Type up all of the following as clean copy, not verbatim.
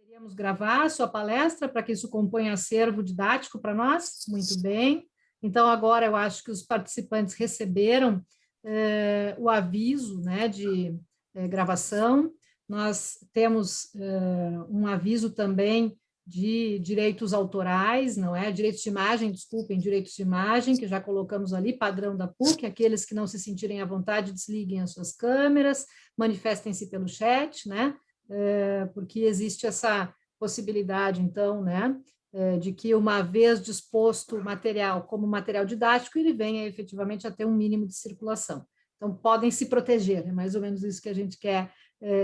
Queríamos gravar a sua palestra para que isso componha acervo didático para nós. Muito bem. Então, agora eu acho que os participantes receberam o aviso, né, de gravação. Nós temos um aviso também de direitos autorais, não é? Direitos de imagem, desculpem, direitos de imagem, que já colocamos ali, padrão da PUC, aqueles que não se sentirem à vontade, desliguem as suas câmeras, manifestem-se pelo chat, né? Porque existe essa possibilidade, então, né, de que uma vez disposto o material como material didático, ele venha efetivamente a ter um mínimo de circulação. Então, podem se proteger, é mais ou menos isso que a gente quer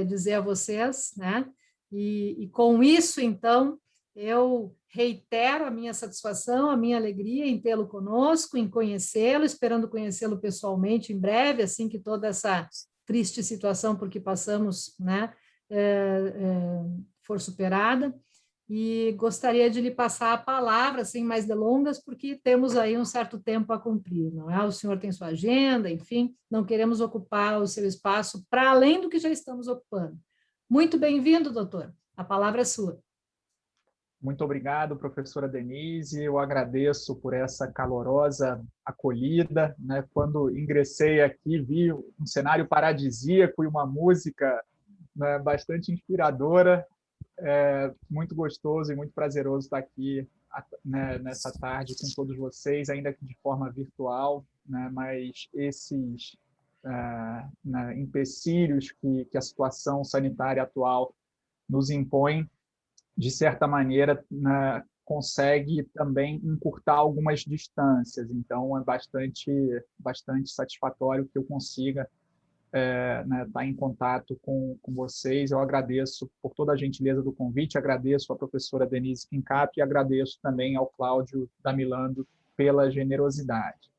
dizer a vocês, né? E com isso, então, eu reitero a minha satisfação, a minha alegria em tê-lo conosco, em conhecê-lo, esperando conhecê-lo pessoalmente em breve, assim que toda essa triste situação por que passamos, né, for superada, e gostaria de lhe passar a palavra, sem mais delongas, porque temos aí um certo tempo a cumprir, não é? O senhor tem sua agenda, enfim, não queremos ocupar o seu espaço para além do que já estamos ocupando. Muito bem-vindo, doutor. A palavra é sua. Muito obrigado, professora Denise. Eu agradeço por essa calorosa acolhida, né? Quando ingressei aqui, vi um cenário paradisíaco e uma música, né, bastante inspiradora. Muito gostoso e muito prazeroso estar aqui, né, nessa tarde com todos vocês, ainda que de forma virtual, né? Mas esses né, empecilhos que a situação sanitária atual nos impõe, de certa maneira, né, consegue também encurtar algumas distâncias. Então, é bastante satisfatório que eu consiga né, estar em contato com vocês. Eu agradeço por toda a gentileza do convite, agradeço à professora Denise Quincap e agradeço também ao Cláudio Damilando pela generosidade.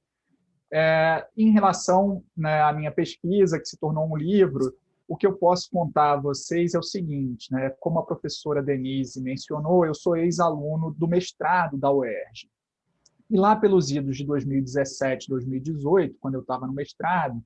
Em relação, né, à minha pesquisa, que se tornou um livro, o que eu posso contar a vocês é o seguinte, né, como a professora Denise mencionou, eu sou ex-aluno do mestrado da UERJ. E lá pelos idos de 2017, 2018, quando eu estava no mestrado,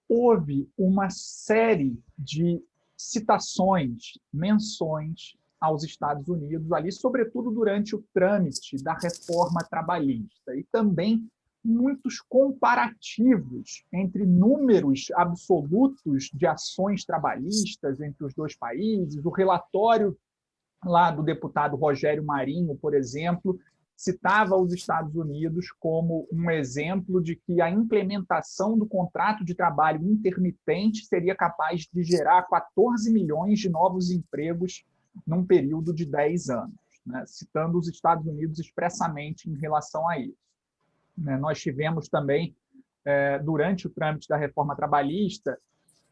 houve uma série de citações, menções aos Estados Unidos, ali, sobretudo durante o trâmite da reforma trabalhista, e também muitos comparativos entre números absolutos de ações trabalhistas entre os dois países. O relatório lá do deputado Rogério Marinho, por exemplo, citava os Estados Unidos como um exemplo de que a implementação do contrato de trabalho intermitente seria capaz de gerar 14 milhões de novos empregos num período de 10 anos, né? Citando os Estados Unidos expressamente em relação a isso. Nós tivemos também, durante o trâmite da reforma trabalhista,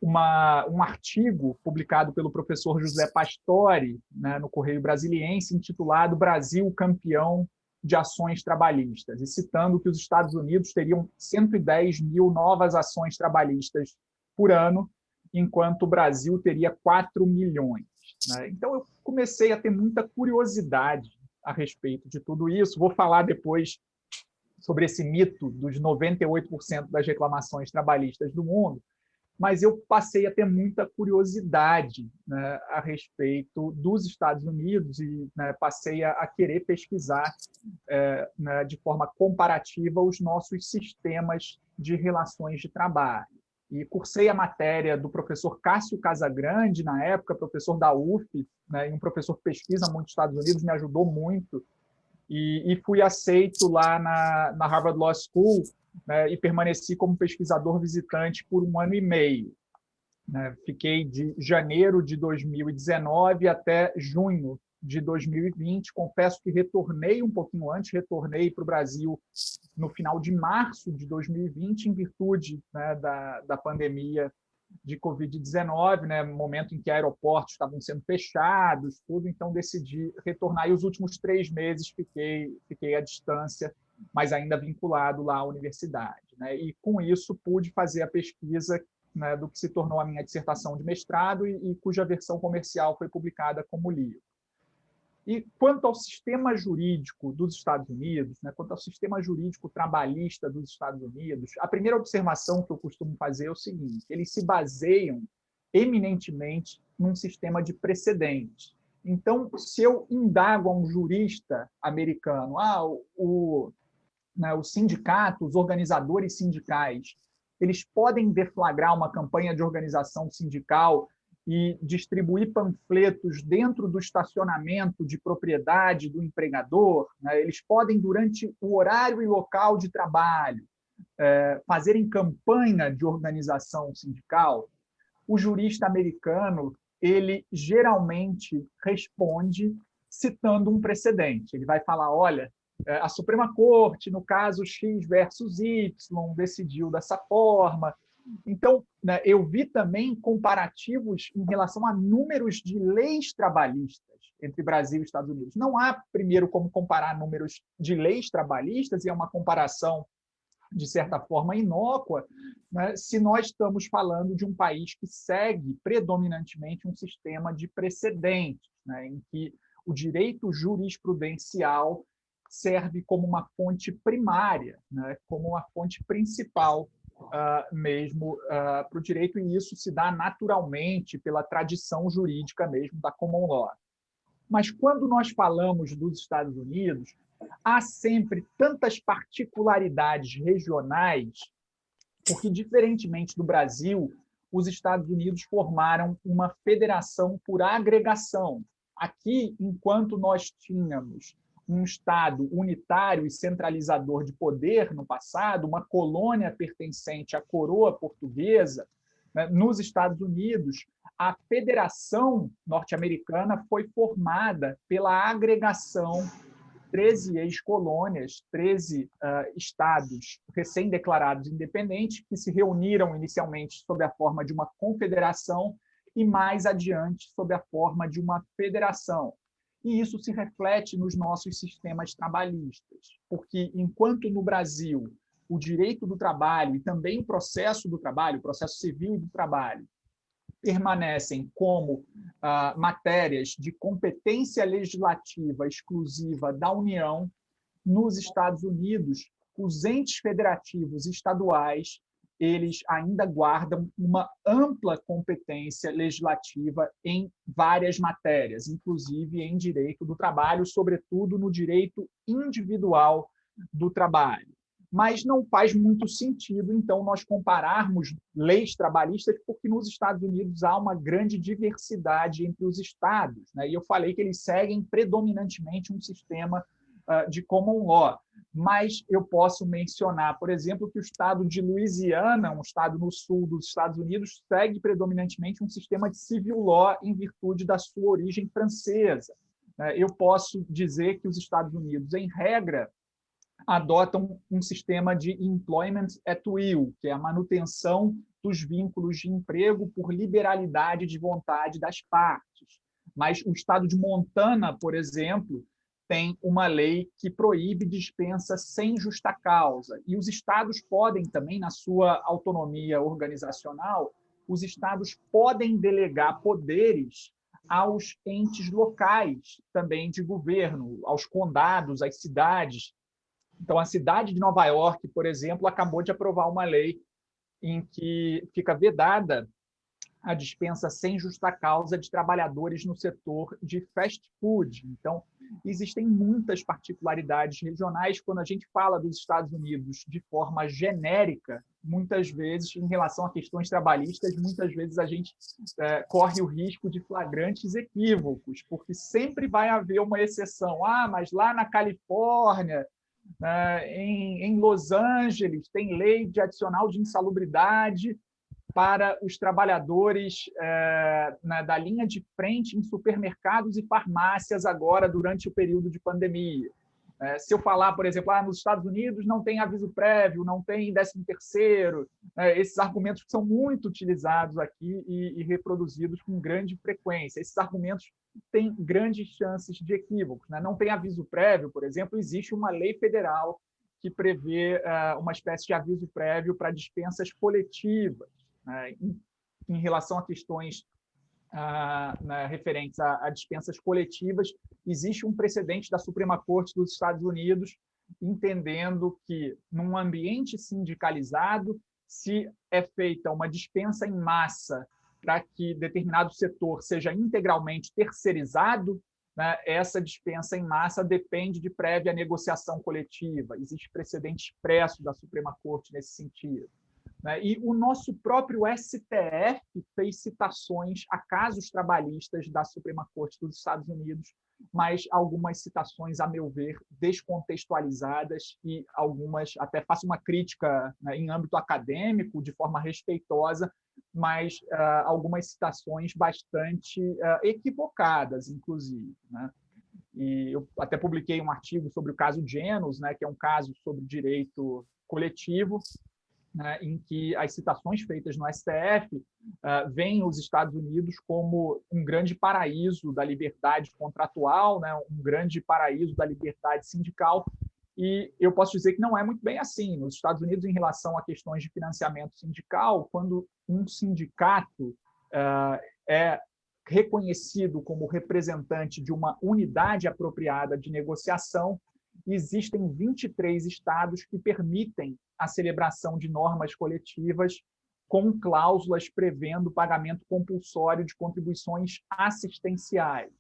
um artigo publicado pelo professor José Pastore, né, no Correio Brasiliense, intitulado Brasil campeão de ações trabalhistas, e citando que os Estados Unidos teriam 110 mil novas ações trabalhistas por ano, enquanto o Brasil teria 4 milhões. Né? Então, eu comecei a ter muita curiosidade a respeito de tudo isso. Vou falar depois sobre esse mito dos 98% das reclamações trabalhistas do mundo, mas eu passei a ter muita curiosidade, né, a respeito dos Estados Unidos e, né, passei a querer pesquisar né, de forma comparativa os nossos sistemas de relações de trabalho. E cursei a matéria do professor Cássio Casagrande, na época, professor da UF, né, e um professor que pesquisa muito nos Estados Unidos, me ajudou muito, e fui aceito lá na Harvard Law School, né, e permaneci como pesquisador visitante por 1 ano e meio. Né? Fiquei de janeiro de 2019 até junho de 2020. Confesso que retornei um pouquinho antes, retornei para o Brasil no final de março de 2020, em virtude, né, da pandemia de Covid-19, né, momento em que aeroportos estavam sendo fechados, tudo, então decidi retornar, e os últimos 3 meses fiquei à distância, mas ainda vinculado lá à universidade. Né, e com isso pude fazer a pesquisa, né, do que se tornou a minha dissertação de mestrado e cuja versão comercial foi publicada como livro. E quanto ao sistema jurídico dos Estados Unidos, né, quanto ao sistema jurídico trabalhista dos Estados Unidos, a primeira observação que eu costumo fazer é o seguinte: eles se baseiam eminentemente num sistema de precedentes. Então, se eu indago a um jurista americano, os sindicatos, os organizadores sindicais, eles podem deflagrar uma campanha de organização sindical e distribuir panfletos dentro do estacionamento de propriedade do empregador, né? Eles podem, durante o horário e local de trabalho, fazerem campanha de organização sindical. O jurista americano, ele geralmente responde citando um precedente. Ele vai falar, olha, a Suprema Corte, no caso X versus Y, decidiu dessa forma. Então, né, eu vi também comparativos em relação a números de leis trabalhistas entre Brasil e Estados Unidos. Não há, primeiro, como comparar números de leis trabalhistas, e é uma comparação, de certa forma, inócua, né, se nós estamos falando de um país que segue predominantemente um sistema de precedentes, né, em que o direito jurisprudencial serve como uma fonte primária, né, como uma fonte principal mesmo para o direito, e isso se dá naturalmente pela tradição jurídica mesmo da common law. Mas quando nós falamos dos Estados Unidos, há sempre tantas particularidades regionais, porque, diferentemente do Brasil, os Estados Unidos formaram uma federação por agregação. Aqui, enquanto nós tínhamos um Estado unitário e centralizador de poder no passado, uma colônia pertencente à coroa portuguesa, né, nos Estados Unidos, a Federação Norte-Americana foi formada pela agregação de 13 ex-colônias, 13 estados recém-declarados independentes, que se reuniram inicialmente sob a forma de uma confederação e, mais adiante, sob a forma de uma federação. E isso se reflete nos nossos sistemas trabalhistas, porque, enquanto no Brasil o direito do trabalho e também o processo do trabalho, o processo civil e do trabalho, permanecem como matérias de competência legislativa exclusiva da União, nos Estados Unidos, os entes federativos estaduais, eles ainda guardam uma ampla competência legislativa em várias matérias, inclusive em direito do trabalho, sobretudo no direito individual do trabalho. Mas não faz muito sentido, então, nós compararmos leis trabalhistas, porque nos Estados Unidos há uma grande diversidade entre os estados, né? E eu falei que eles seguem predominantemente um sistema de common law. Mas eu posso mencionar, por exemplo, que o estado de Louisiana, um estado no sul dos Estados Unidos, segue predominantemente um sistema de civil law em virtude da sua origem francesa. Eu posso dizer que os Estados Unidos, em regra, adotam um sistema de employment at will, que é a manutenção dos vínculos de emprego por liberalidade de vontade das partes. Mas o estado de Montana, por exemplo, tem uma lei que proíbe dispensa sem justa causa. E os estados podem também, na sua autonomia organizacional, os estados podem delegar poderes aos entes locais também de governo, aos condados, às cidades. Então, a cidade de Nova York, por exemplo, acabou de aprovar uma lei em que fica vedada a dispensa sem justa causa de trabalhadores no setor de fast food. Então, existem muitas particularidades regionais quando a gente fala dos Estados Unidos de forma genérica, muitas vezes, em relação a questões trabalhistas, muitas vezes a gente corre o risco de flagrantes equívocos, porque sempre vai haver uma exceção. Mas lá na Califórnia, em Los Angeles, tem lei de adicional de insalubridade para os trabalhadores da linha de frente em supermercados e farmácias agora, durante o período de pandemia. Se eu falar, por exemplo, nos Estados Unidos não tem aviso prévio, não tem 13º, esses argumentos que são muito utilizados aqui e reproduzidos com grande frequência. Esses argumentos têm grandes chances de equívocos. Não tem aviso prévio, por exemplo, existe uma lei federal que prevê uma espécie de aviso prévio para dispensas coletivas, em relação a questões referentes a dispensas coletivas. Existe um precedente da Suprema Corte dos Estados Unidos entendendo que, num ambiente sindicalizado, se é feita uma dispensa em massa para que determinado setor seja integralmente terceirizado, né, essa dispensa em massa depende de prévia negociação coletiva. Existe precedente expresso da Suprema Corte nesse sentido. Né? E o nosso próprio STF fez citações a casos trabalhistas da Suprema Corte dos Estados Unidos, mas algumas citações, a meu ver, descontextualizadas e algumas, até faço uma crítica, né, em âmbito acadêmico, de forma respeitosa, mas algumas citações bastante equivocadas, inclusive. Né? E eu até publiquei um artigo sobre o caso Janus, né, que é um caso sobre direito coletivo, né, em que as citações feitas no STF veem os Estados Unidos como um grande paraíso da liberdade contratual, né, um grande paraíso da liberdade sindical, e eu posso dizer que não é muito bem assim. Nos Estados Unidos, em relação a questões de financiamento sindical, quando um sindicato é reconhecido como representante de uma unidade apropriada de negociação, existem 23 estados que permitem a celebração de normas coletivas com cláusulas prevendo pagamento compulsório de contribuições assistenciais.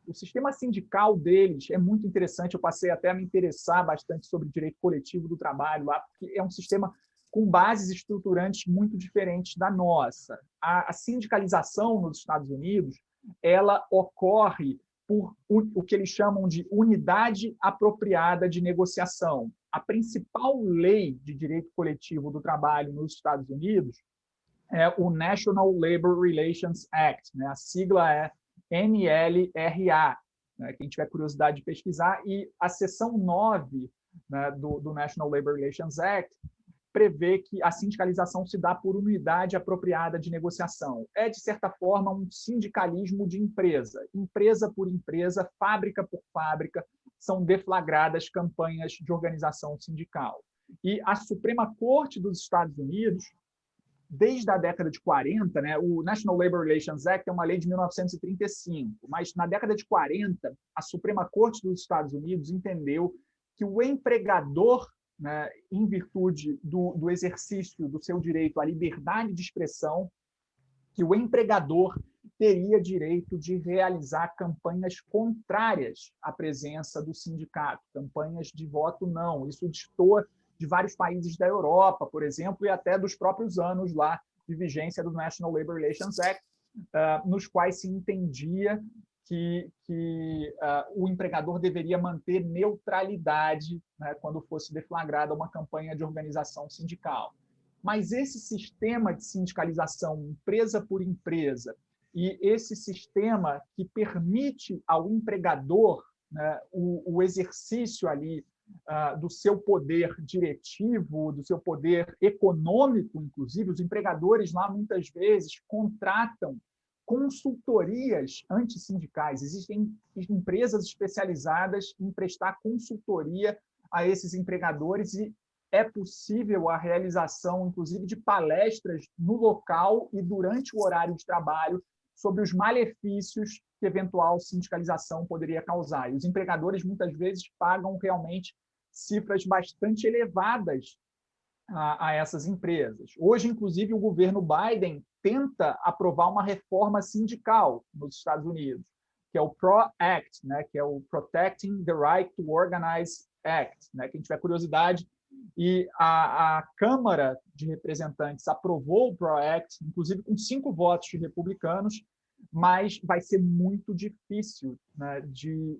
O sistema sindical deles é muito interessante, eu passei até a me interessar bastante sobre direito coletivo do trabalho lá, porque é um sistema com bases estruturantes muito diferentes da nossa. A sindicalização nos Estados Unidos, ela ocorre por o que eles chamam de unidade apropriada de negociação. A principal lei de direito coletivo do trabalho nos Estados Unidos é o National Labor Relations Act, né? A sigla é NLRA, né? Quem tiver curiosidade de pesquisar, e a seção 9, né, do National Labor Relations Act prevê que a sindicalização se dá por unidade apropriada de negociação. É, de certa forma, um sindicalismo de empresa. Empresa por empresa, fábrica por fábrica, são deflagradas campanhas de organização sindical. E a Suprema Corte dos Estados Unidos, desde a década de 40, né, o National Labor Relations Act é uma lei de 1935, mas na década de 40, a Suprema Corte dos Estados Unidos entendeu que o empregador, né, em virtude do exercício do seu direito à liberdade de expressão, que o empregador teria direito de realizar campanhas contrárias à presença do sindicato, campanhas de voto não. Isso destoa de vários países da Europa, por exemplo, e até dos próprios anos lá de vigência do National Labor Relations Act, nos quais se entendia que o empregador deveria manter neutralidade, né, quando fosse deflagrada uma campanha de organização sindical. Mas esse sistema de sindicalização, empresa por empresa, e esse sistema que permite ao empregador, né, o exercício ali do seu poder diretivo, do seu poder econômico, inclusive, os empregadores lá muitas vezes contratam consultorias antissindicais. Existem empresas especializadas em prestar consultoria a esses empregadores e é possível a realização, inclusive, de palestras no local e durante o horário de trabalho sobre os malefícios que eventual sindicalização poderia causar. E os empregadores, muitas vezes, pagam realmente cifras bastante elevadas a essas empresas. Hoje, inclusive, o governo Biden tenta aprovar uma reforma sindical nos Estados Unidos, que é o PRO Act, né, que é o Protecting the Right to Organize Act. Né? Quem tiver curiosidade, e a Câmara de Representantes aprovou o PRO Act, inclusive com 5 votos de republicanos, mas vai ser muito difícil, né, de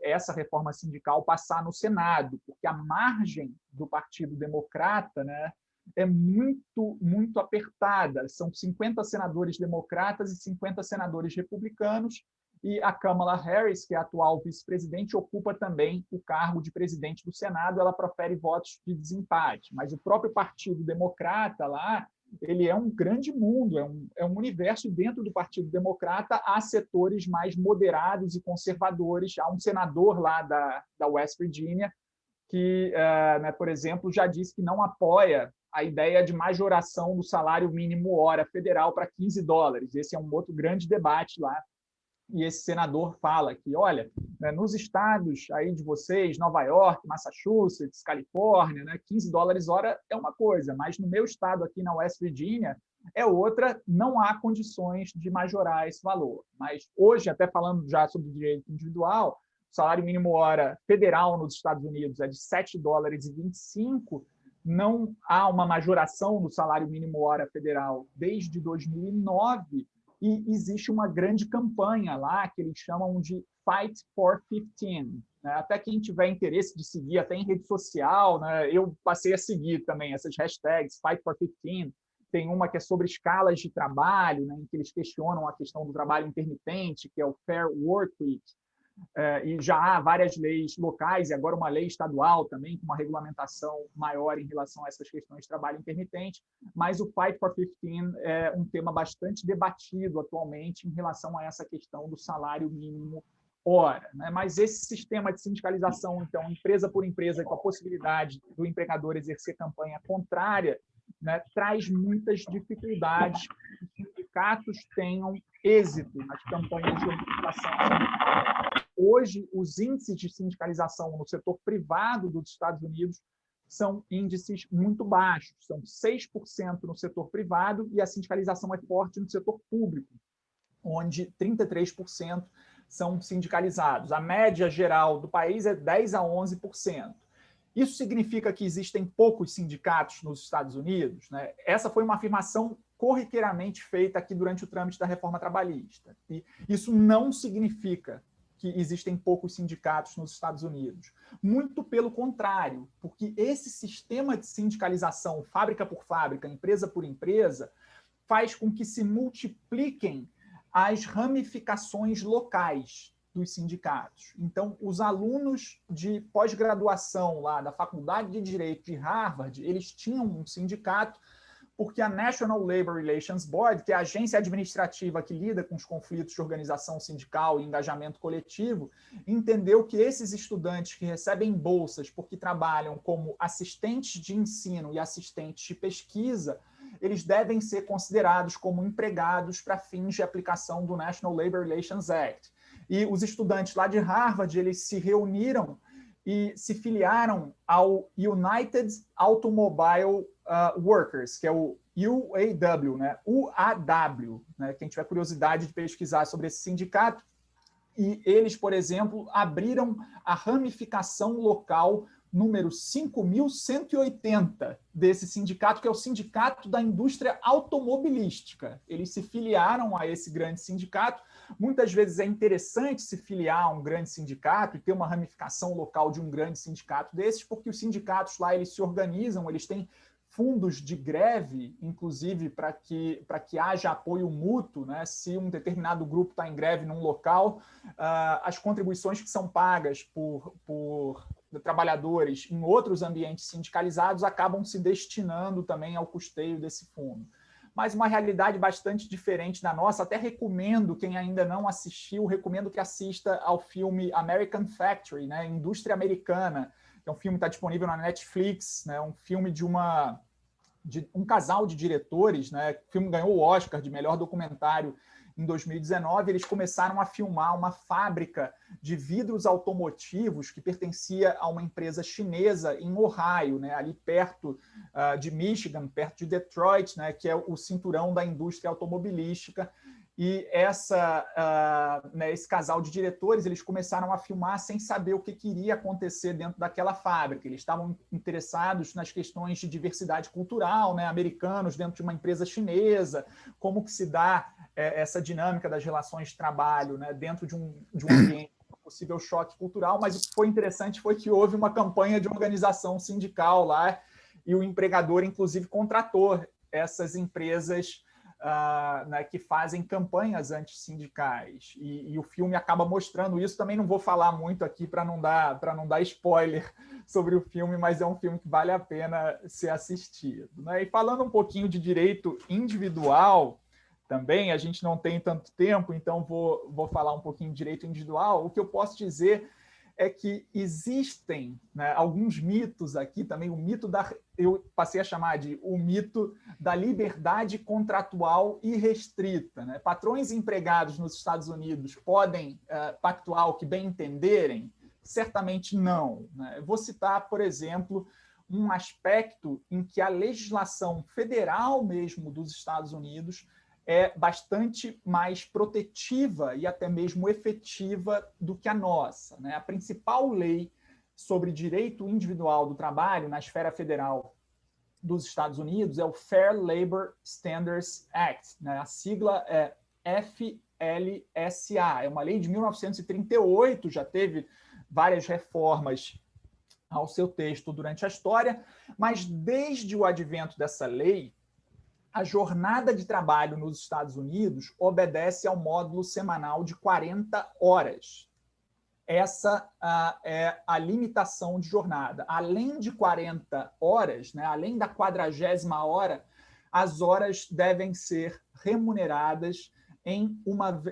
essa reforma sindical passar no Senado, porque a margem do Partido Democrata, né, é muito, muito apertada. São 50 senadores democratas e 50 senadores republicanos, e a Kamala Harris, que é a atual vice-presidente, ocupa também o cargo de presidente do Senado. Ela profere votos de desempate, mas o próprio Partido Democrata lá, ele é um grande mundo, é um universo. Dentro do Partido Democrata há setores mais moderados e conservadores. Há um senador lá da West Virginia que, né, por exemplo, já disse que não apoia a ideia de majoração do salário mínimo hora federal para $15. Esse é um outro grande debate lá. E esse senador fala que, olha, né, nos estados aí de vocês, Nova York, Massachusetts, Califórnia, né, $15 hora é uma coisa, mas no meu estado aqui na West Virginia, é outra, não há condições de majorar esse valor. Mas hoje, até falando já sobre o direito individual, o salário mínimo hora federal nos Estados Unidos é de $7,25, não há uma majoração do salário mínimo hora federal desde 2009, e existe uma grande campanha lá que eles chamam de Fight for 15. Né? Até quem tiver interesse de seguir, até em rede social, né? Eu passei a seguir também essas hashtags, Fight for 15. Tem uma que é sobre escalas de trabalho, né? Em que eles questionam a questão do trabalho intermitente, que é o Fair Work Week. E já há várias leis locais e agora uma lei estadual também com uma regulamentação maior em relação a essas questões de trabalho intermitente, mas o Fight for 15 é um tema bastante debatido atualmente em relação a essa questão do salário mínimo hora. Né? Mas esse sistema de sindicalização, então, empresa por empresa, com a possibilidade do empregador exercer campanha contrária, né, traz muitas dificuldades que os sindicatos tenham êxito nas campanhas de organização. Hoje, os índices de sindicalização no setor privado dos Estados Unidos são índices muito baixos, são 6% no setor privado e a sindicalização é forte no setor público, onde 33% são sindicalizados. A média geral do país é 10% a 11%. Isso significa que existem poucos sindicatos nos Estados Unidos? Né? Essa foi uma afirmação corriqueiramente feita aqui durante o trâmite da reforma trabalhista. E isso não significa que existem poucos sindicatos nos Estados Unidos. Muito pelo contrário, porque esse sistema de sindicalização, fábrica por fábrica, empresa por empresa, faz com que se multipliquem as ramificações locais dos sindicatos. Então, os alunos de pós-graduação lá da Faculdade de Direito de Harvard, eles tinham um sindicato porque a National Labor Relations Board, que é a agência administrativa que lida com os conflitos de organização sindical e engajamento coletivo, entendeu que esses estudantes que recebem bolsas porque trabalham como assistentes de ensino e assistentes de pesquisa, eles devem ser considerados como empregados para fins de aplicação do National Labor Relations Act. E os estudantes lá de Harvard, eles se reuniram e se filiaram ao United Automobile Workers, que é o UAW, né? UAW, né? Quem tiver curiosidade de pesquisar sobre esse sindicato. E eles, por exemplo, abriram a ramificação local número 5.180 desse sindicato, que é o Sindicato da Indústria Automobilística. Eles se filiaram a esse grande sindicato. Muitas vezes é interessante se filiar a um grande sindicato e ter uma ramificação local de um grande sindicato desses, porque os sindicatos lá eles se organizam, eles têm fundos de greve, inclusive para que haja apoio mútuo, né? Se um determinado grupo está em greve num local, as contribuições que são pagas por trabalhadores em outros ambientes sindicalizados acabam se destinando também ao custeio desse fundo. Mas uma realidade bastante diferente da nossa. Até recomendo, quem ainda não assistiu, recomendo que assista ao filme American Factory, né? Indústria Americana. É um filme que está disponível na Netflix, né? Um filme de um casal de diretores, né? O filme ganhou o Oscar de melhor documentário em 2019. Eles começaram a filmar uma fábrica de vidros automotivos que pertencia a uma empresa chinesa em Ohio, né? Ali perto de Michigan, perto de Detroit, né? Que é o cinturão da indústria automobilística. E esse casal de diretores, eles começaram a filmar sem saber o que iria acontecer dentro daquela fábrica. Eles estavam interessados nas questões de diversidade cultural, né, americanos dentro de uma empresa chinesa, como que se dá essa dinâmica das relações de trabalho, né, dentro de um ambiente de possível choque cultural. Mas o que foi interessante foi que houve uma campanha de organização sindical lá e o empregador, inclusive, contratou essas empresas né, que fazem campanhas antissindicais. E o filme acaba mostrando isso. Também não vou falar muito aqui para não dar spoiler sobre o filme, mas é um filme que vale a pena ser assistido. Né? E falando um pouquinho de direito individual, também a gente não tem tanto tempo, então vou falar um pouquinho de direito individual. O que eu posso dizer é que existem, né, alguns mitos aqui também, eu passei a chamar de o mito da liberdade contratual irrestrita. Né? Patrões e empregados nos Estados Unidos podem pactuar o que bem entenderem? Certamente não. Né? Vou citar, por exemplo, um aspecto em que a legislação federal mesmo dos Estados Unidos é bastante mais protetiva e até mesmo efetiva do que a nossa, né? A principal lei sobre direito individual do trabalho na esfera federal dos Estados Unidos é o Fair Labor Standards Act, né? A sigla é FLSA, é uma lei de 1938, já teve várias reformas ao seu texto durante a história, mas desde o advento dessa lei, a jornada de trabalho nos Estados Unidos obedece ao módulo semanal de 40 horas. Essa é a limitação de jornada. Além de 40 horas, né, além da 40ª hora, as horas devem ser remuneradas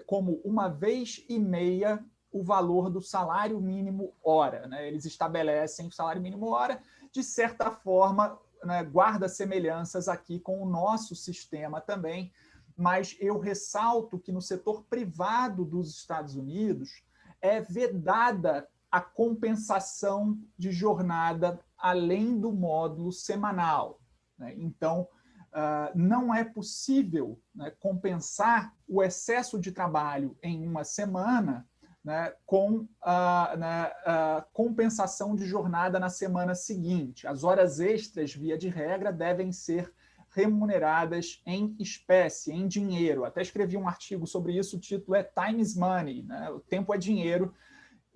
como uma vez e meia o valor do salário mínimo hora, né? Eles estabelecem o salário mínimo hora, de certa forma, né, guarda semelhanças aqui com o nosso sistema também, mas eu ressalto que no setor privado dos Estados Unidos é vedada a compensação de jornada além do módulo semanal, né? Então, não é possível, né, compensar o excesso de trabalho em uma semana, né, com a compensação de jornada na semana seguinte. As horas extras, via de regra, devem ser remuneradas em espécie, em dinheiro. Até escrevi um artigo sobre isso, o título é Time is Money, né? O tempo é dinheiro,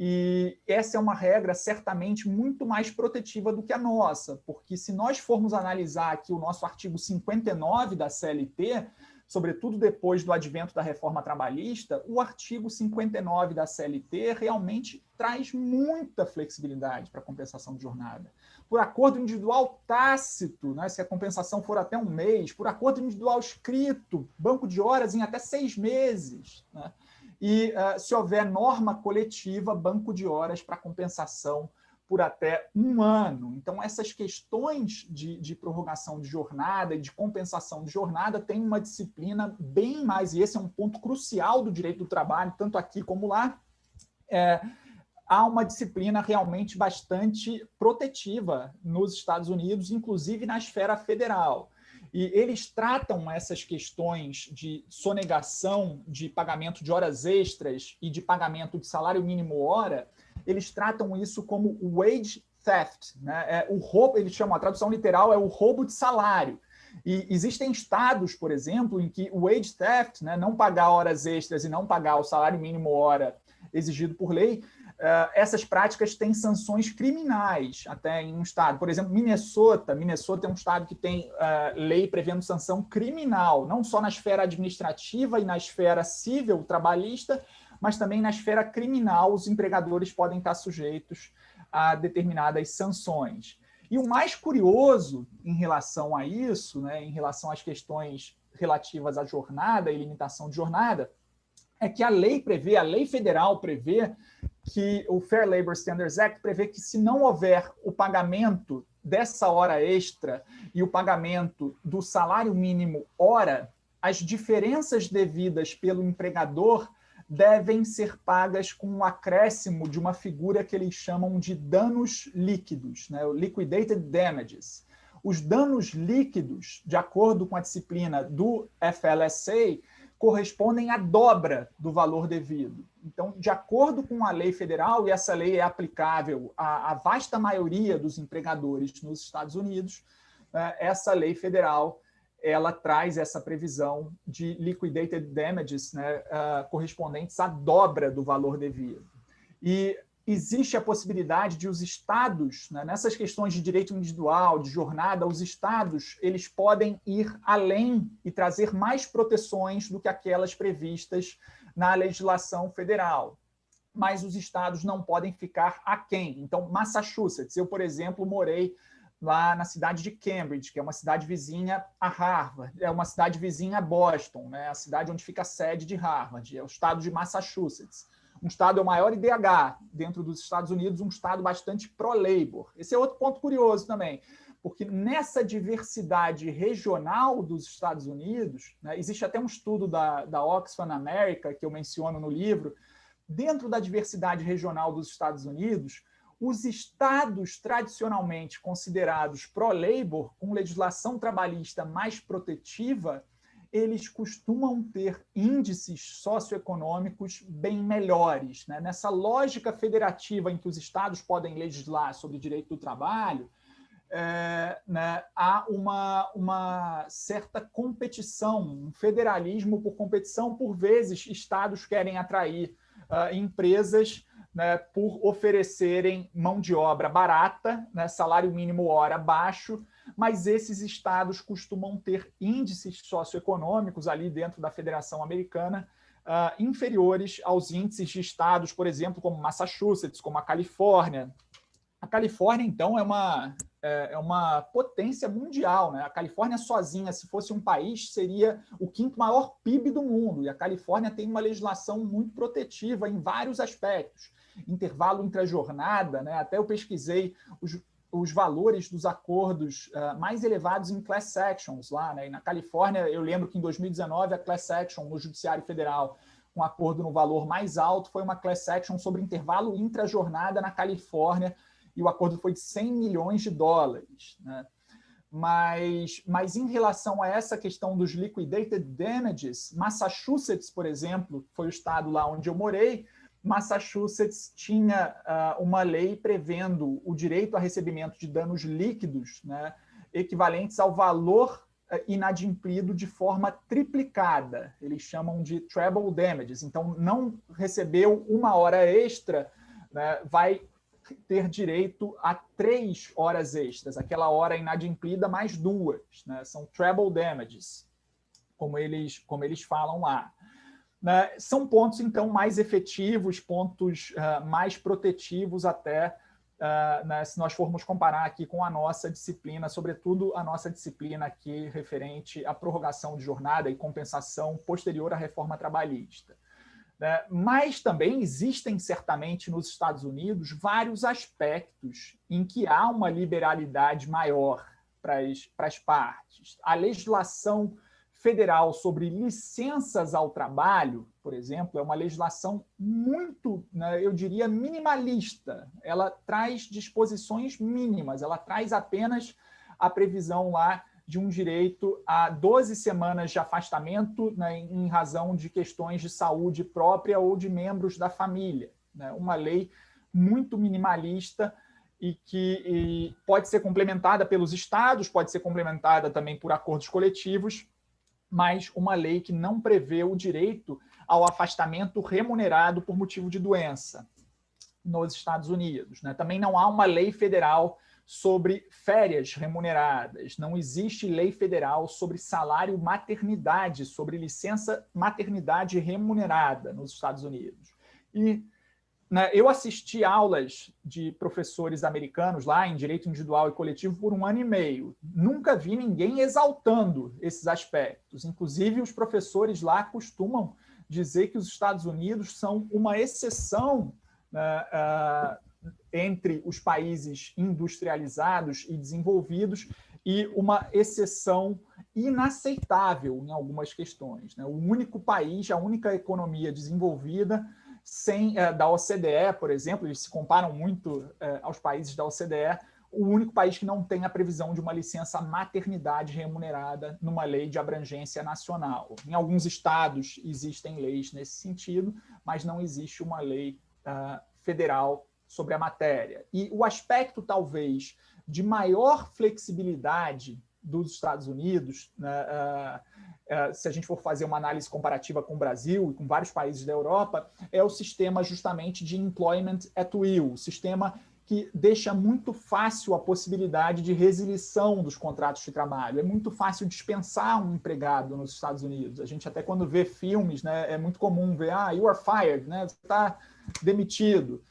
e essa é uma regra certamente muito mais protetiva do que a nossa, porque se nós formos analisar aqui o nosso artigo 59 da CLT, sobretudo depois do advento da reforma trabalhista, o artigo 59 da CLT realmente traz muita flexibilidade para a compensação de jornada. Por acordo individual tácito, né, se a compensação for até um mês, por acordo individual escrito, banco de horas em até 6 meses, né? E se houver norma coletiva, banco de horas para compensação por até 1 ano. Então, essas questões de prorrogação de jornada e de compensação de jornada têm uma disciplina bem mais, e esse é um ponto crucial do direito do trabalho, tanto aqui como lá, há uma disciplina realmente bastante protetiva nos Estados Unidos, inclusive na esfera federal. E eles tratam essas questões de sonegação de pagamento de horas extras e de pagamento de salário mínimo hora, eles tratam isso como wage theft, né? O roubo, eles chamam, a tradução literal é o roubo de salário. E existem estados, por exemplo, em que o wage theft, né, não pagar horas extras e não pagar o salário mínimo hora exigido por lei, essas práticas têm sanções criminais, até em um estado. Por exemplo, Minnesota é um estado que tem lei prevendo sanção criminal, não só na esfera administrativa e na esfera civil, trabalhista, mas também na esfera criminal, os empregadores podem estar sujeitos a determinadas sanções. E o mais curioso em relação a isso, né, em relação às questões relativas à jornada e limitação de jornada, é que a lei federal prevê que o Fair Labor Standards Act prevê que se não houver o pagamento dessa hora extra e o pagamento do salário mínimo hora, as diferenças devidas pelo empregador devem ser pagas com um acréscimo de uma figura que eles chamam de danos líquidos, né? O liquidated damages. Os danos líquidos, de acordo com a disciplina do FLSA, correspondem à dobra do valor devido. Então, de acordo com a lei federal, e essa lei é aplicável à vasta maioria dos empregadores nos Estados Unidos, essa lei federal ela traz essa previsão de liquidated damages, né, correspondentes à dobra do valor devido. E existe a possibilidade de os estados, né, nessas questões de direito individual, de jornada, os estados eles podem ir além e trazer mais proteções do que aquelas previstas na legislação federal. Mas os estados não podem ficar aquém. Então, Massachusetts, eu, por exemplo, morei lá na cidade de Cambridge, que é uma cidade vizinha a Harvard, é uma cidade vizinha a Boston, né, a cidade onde fica a sede de Harvard, é o estado de Massachusetts. Um estado é o maior IDH dentro dos Estados Unidos, um estado bastante pró-labor. Esse é outro ponto curioso também, porque nessa diversidade regional dos Estados Unidos, né, existe até um estudo da Oxfam America, que eu menciono no livro, dentro da diversidade regional dos Estados Unidos, os estados tradicionalmente considerados pró-labor, com legislação trabalhista mais protetiva, eles costumam ter índices socioeconômicos bem melhores, né? Nessa lógica federativa em que os estados podem legislar sobre direito do trabalho, né, há uma certa competição, um federalismo por competição. Por vezes, estados querem atrair empresas, né, por oferecerem mão de obra barata, né, salário mínimo hora baixo, mas esses estados costumam ter índices socioeconômicos ali dentro da Federação Americana inferiores aos índices de estados, por exemplo, como Massachusetts, como a Califórnia. A Califórnia, então, é uma potência mundial, né? A Califórnia sozinha, se fosse um país, seria o quinto maior PIB do mundo. E a Califórnia tem uma legislação muito protetiva em vários aspectos. Intervalo intra-jornada, né? Até eu pesquisei os valores dos acordos mais elevados em class actions lá, né? E na Califórnia, eu lembro que em 2019 a class action no Judiciário Federal, um acordo no valor mais alto, foi uma class action sobre intervalo intra-jornada na Califórnia, e o acordo foi de 100 milhões de dólares, né? Mas em relação a essa questão dos liquidated damages, Massachusetts, por exemplo, foi o estado lá onde eu morei, Massachusetts tinha uma lei prevendo o direito a recebimento de danos líquidos, né, equivalentes ao valor inadimplido de forma triplicada. Eles chamam de treble damages. Então, não recebeu uma hora extra, né, vai ter direito a 3 horas extras, aquela hora inadimplida mais 2, né? São treble damages, como eles falam lá. São pontos, então, mais efetivos, pontos mais protetivos até, né, se nós formos comparar aqui com a nossa disciplina, sobretudo a nossa disciplina aqui referente à prorrogação de jornada e compensação posterior à reforma trabalhista. Mas também existem, certamente, nos Estados Unidos, vários aspectos em que há uma liberalidade maior para as partes. A legislação federal sobre licenças ao trabalho, por exemplo, é uma legislação muito, né, eu diria, minimalista. Ela traz disposições mínimas, ela traz apenas a previsão lá de um direito a 12 semanas de afastamento, né, em razão de questões de saúde própria ou de membros da família, né? Uma lei muito minimalista e que pode ser complementada pelos estados, pode ser complementada também por acordos coletivos, mas uma lei que não prevê o direito ao afastamento remunerado por motivo de doença nos Estados Unidos, né? Também não há uma lei federal sobre férias remuneradas, não existe lei federal sobre salário maternidade, sobre licença maternidade remunerada nos Estados Unidos. E, né, eu assisti aulas de professores americanos lá em direito individual e coletivo por 1 ano e meio. Nunca vi ninguém exaltando esses aspectos. Inclusive, os professores lá costumam dizer que os Estados Unidos são uma exceção, entre os países industrializados e desenvolvidos e uma exceção inaceitável em algumas questões, né? O único país, a única economia desenvolvida da OCDE, por exemplo, eles se comparam muito aos países da OCDE, o único país que não tem a previsão de uma licença maternidade remunerada numa lei de abrangência nacional. Em alguns estados existem leis nesse sentido, mas não existe uma lei federal sobre a matéria. E o aspecto, talvez, de maior flexibilidade dos Estados Unidos, né, se a gente for fazer uma análise comparativa com o Brasil e com vários países da Europa, é o sistema justamente de employment at will, o sistema que deixa muito fácil a possibilidade de resilição dos contratos de trabalho. É muito fácil dispensar um empregado nos Estados Unidos. A gente até quando vê filmes, né, é muito comum ver, you are fired, né, você está demitido.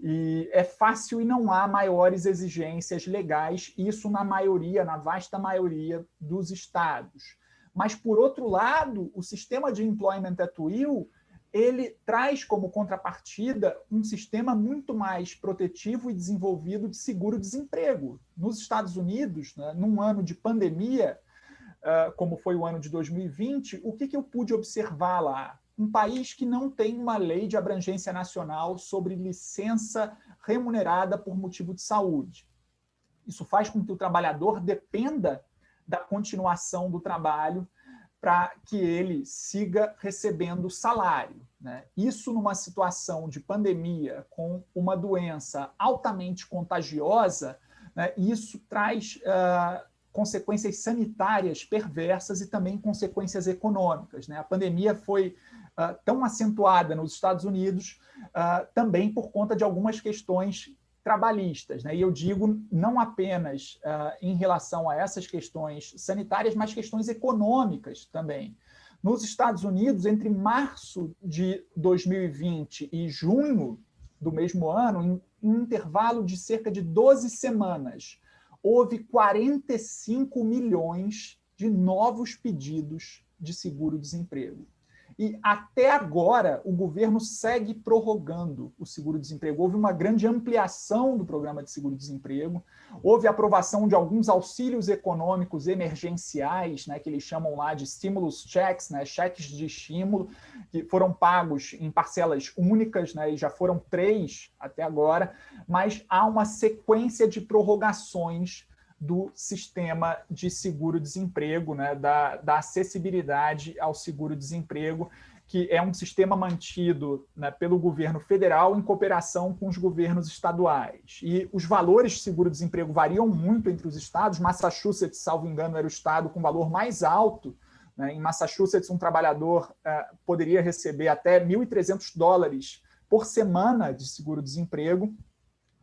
E é fácil e não há maiores exigências legais, isso na maioria, na vasta maioria dos estados. Mas, por outro lado, o sistema de employment at will, ele traz como contrapartida um sistema muito mais protetivo e desenvolvido de seguro-desemprego. Nos Estados Unidos, né, num ano de pandemia, como foi o ano de 2020, o que eu pude observar lá? Um país que não tem uma lei de abrangência nacional sobre licença remunerada por motivo de saúde. Isso faz com que o trabalhador dependa da continuação do trabalho para que ele siga recebendo salário, né? Isso numa situação de pandemia, com uma doença altamente contagiosa, né, isso traz consequências sanitárias perversas e também consequências econômicas, né? A pandemia foi tão acentuada nos Estados Unidos também por conta de algumas questões trabalhistas, né? E eu digo não apenas em relação a essas questões sanitárias, mas questões econômicas também. Nos Estados Unidos, entre março de 2020 e junho do mesmo ano, em um intervalo de cerca de 12 semanas, houve 45 milhões de novos pedidos de seguro-desemprego. E até agora o governo segue prorrogando o seguro-desemprego. Houve uma grande ampliação do programa de seguro-desemprego, houve aprovação de alguns auxílios econômicos emergenciais, né, que eles chamam lá de stimulus checks, né, cheques de estímulo, que foram pagos em parcelas únicas, né, e já foram 3 até agora, mas há uma sequência de prorrogações do sistema de seguro-desemprego, né, da acessibilidade ao seguro-desemprego, que é um sistema mantido, né, pelo governo federal em cooperação com os governos estaduais. E os valores de seguro-desemprego variam muito entre os estados. Massachusetts, salvo engano, era o estado com valor mais alto, né? Em Massachusetts, um trabalhador poderia receber até $1.300 por semana de seguro-desemprego,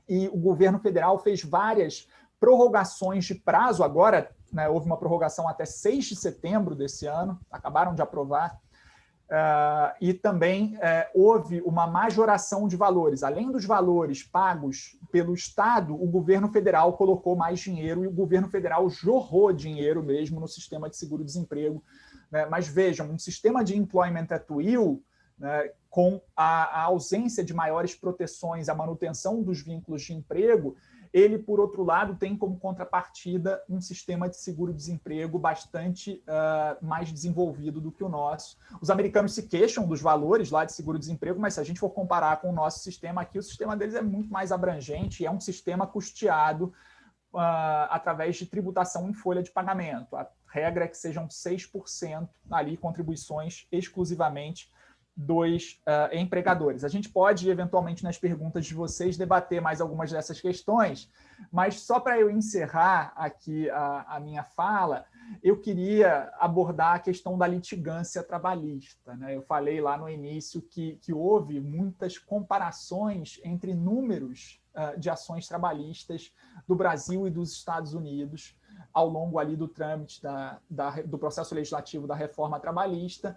e o governo federal fez várias prorrogações de prazo. Agora, né, houve uma prorrogação até 6 de setembro desse ano, acabaram de aprovar, e também houve uma majoração de valores. Além dos valores pagos pelo Estado, o governo federal colocou mais dinheiro e o governo federal jorrou dinheiro mesmo no sistema de seguro-desemprego, né? Mas vejam, um sistema de employment at will, né, com a ausência de maiores proteções, a manutenção dos vínculos de emprego, ele, por outro lado, tem como contrapartida um sistema de seguro-desemprego bastante mais desenvolvido do que o nosso. Os americanos se queixam dos valores lá de seguro-desemprego, mas se a gente for comparar com o nosso sistema aqui, o sistema deles é muito mais abrangente e é um sistema custeado através de tributação em folha de pagamento. A regra é que sejam 6% ali, contribuições exclusivamente dos empregadores. A gente pode, eventualmente, nas perguntas de vocês, debater mais algumas dessas questões, mas só para eu encerrar aqui a minha fala, eu queria abordar a questão da litigância trabalhista, né? Eu falei lá no início que houve muitas comparações entre números de ações trabalhistas do Brasil e dos Estados Unidos ao longo ali do trâmite do processo legislativo da reforma trabalhista,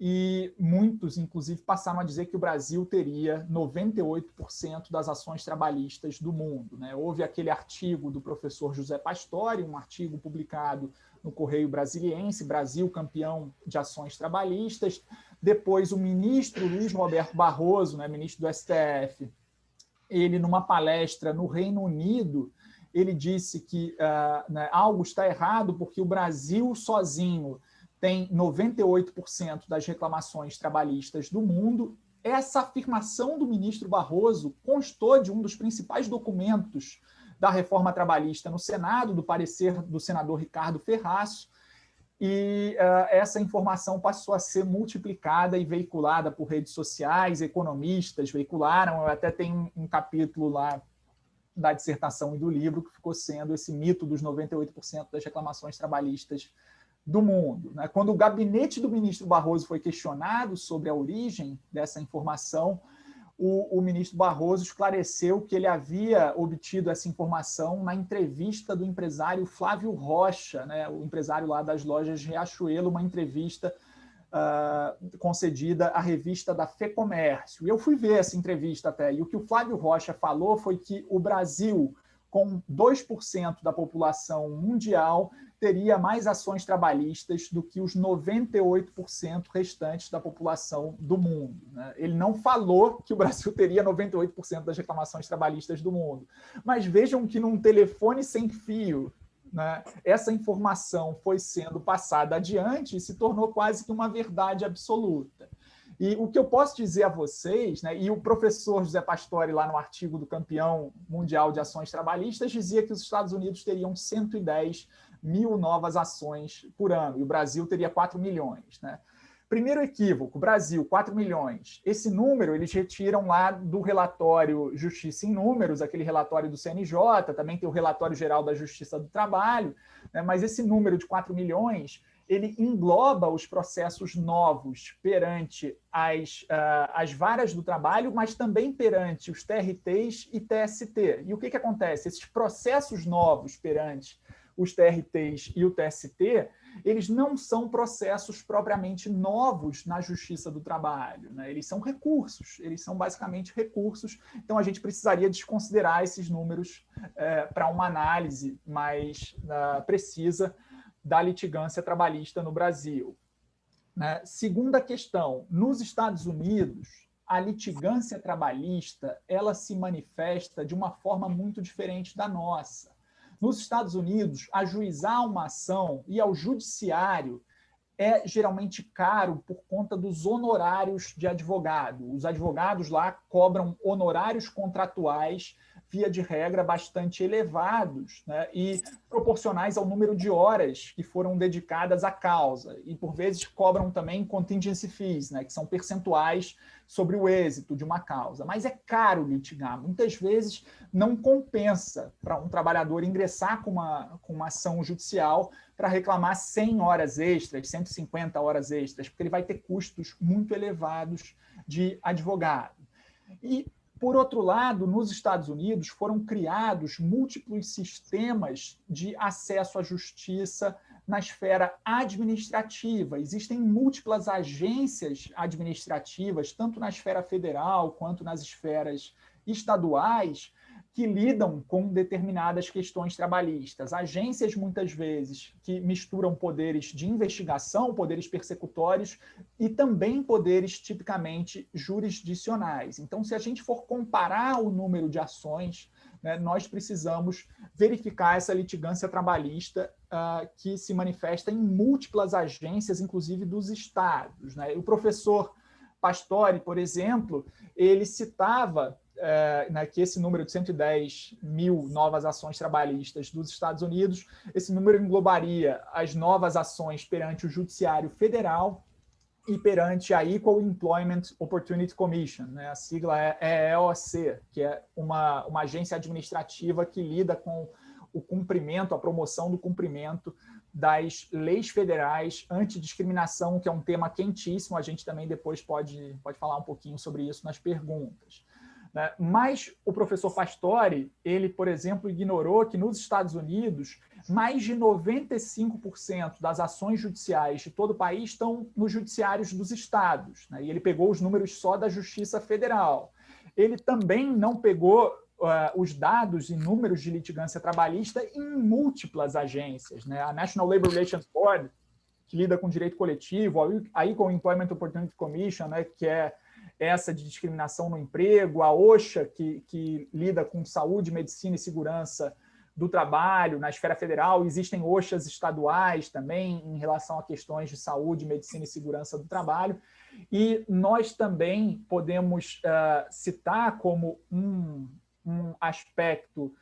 e muitos, inclusive, passaram a dizer que o Brasil teria 98% das ações trabalhistas do mundo, né? Houve aquele artigo do professor José Pastore, um artigo publicado no Correio Brasiliense, Brasil campeão de ações trabalhistas. Depois, o ministro Luiz Roberto Barroso, né, ministro do STF, ele, numa palestra no Reino Unido, ele disse que né, algo está errado porque o Brasil sozinho tem 98% das reclamações trabalhistas do mundo. Essa afirmação do ministro Barroso constou de um dos principais documentos da reforma trabalhista no Senado, do parecer do senador Ricardo Ferraço, e essa informação passou a ser multiplicada e veiculada por redes sociais, economistas veicularam. Eu até tenho um capítulo lá da dissertação e do livro que ficou sendo esse mito dos 98% das reclamações trabalhistas do mundo, né? Quando o gabinete do ministro Barroso foi questionado sobre a origem dessa informação, o ministro Barroso esclareceu que ele havia obtido essa informação na entrevista do empresário Flávio Rocha, né, o empresário lá das lojas Riachuelo, uma entrevista concedida à revista da FEComércio. E eu fui ver essa entrevista até, e o que o Flávio Rocha falou foi que o Brasil, com 2% da população mundial, teria mais ações trabalhistas do que os 98% restantes da população do mundo, né? Ele não falou que o Brasil teria 98% das reclamações trabalhistas do mundo. Mas vejam que num telefone sem fio, né, essa informação foi sendo passada adiante e se tornou quase que uma verdade absoluta. E o que eu posso dizer a vocês, né, e o professor José Pastore, lá no artigo do Campeão Mundial de Ações Trabalhistas, dizia que os Estados Unidos teriam 110 mil novas ações por ano, e o Brasil teria 4 milhões. Né? Primeiro equívoco, Brasil, 4 milhões. Esse número eles retiram lá do relatório Justiça em Números, aquele relatório do CNJ, também tem o relatório geral da Justiça do Trabalho, né? Mas esse número de 4 milhões, ele engloba os processos novos perante as varas do trabalho, mas também perante os TRTs e TST. E o que acontece? Esses processos novos perante os TRTs e o TST, eles não são processos propriamente novos na Justiça do Trabalho, né? Eles são recursos, eles são basicamente recursos, então a gente precisaria desconsiderar esses números para uma análise mais precisa da litigância trabalhista no Brasil. Né? Segunda questão, nos Estados Unidos, a litigância trabalhista ela se manifesta de uma forma muito diferente da nossa. Nos Estados Unidos, ajuizar uma ação e ao judiciário é geralmente caro por conta dos honorários de advogado. Os advogados lá cobram honorários contratuais, via de regra, bastante elevados, né, e proporcionais ao número de horas que foram dedicadas à causa. E, por vezes, cobram também contingency fees, né, que são percentuais sobre o êxito de uma causa. Mas é caro litigar. Muitas vezes não compensa para um trabalhador ingressar com uma ação judicial para reclamar 100 horas extras, 150 horas extras, porque ele vai ter custos muito elevados de advogado. E, por outro lado, nos Estados Unidos foram criados múltiplos sistemas de acesso à justiça na esfera administrativa. Existem múltiplas agências administrativas, tanto na esfera federal quanto nas esferas estaduais, que lidam com determinadas questões trabalhistas. Agências, muitas vezes, que misturam poderes de investigação, poderes persecutórios e também poderes tipicamente jurisdicionais. Então, se a gente for comparar o número de ações, né, nós precisamos verificar essa litigância trabalhista que se manifesta em múltiplas agências, inclusive dos estados. Né? O professor Pastore, por exemplo, ele citava que esse número de 110 mil novas ações trabalhistas dos Estados Unidos, esse número englobaria as novas ações perante o Judiciário Federal e perante a Equal Employment Opportunity Commission, né? A sigla é EOC, que é uma agência administrativa que lida com o cumprimento, a promoção do cumprimento das leis federais antidiscriminação, que é um tema quentíssimo, a gente também depois pode falar um pouquinho sobre isso nas perguntas. Mas o professor Pastore, ele, por exemplo, ignorou que nos Estados Unidos, mais de 95% das ações judiciais de todo o país estão nos judiciários dos estados, né? E ele pegou os números só da Justiça Federal. Ele também não pegou os dados e números de litigância trabalhista em múltiplas agências, né? A National Labor Relations Board, que lida com direito coletivo, a Equal Employment Opportunity Commission, né, que é essa de discriminação no emprego, a OSHA, que lida com saúde, medicina e segurança do trabalho na esfera federal, existem OSHAs estaduais também em relação a questões de saúde, medicina e segurança do trabalho, e nós também podemos citar como um aspecto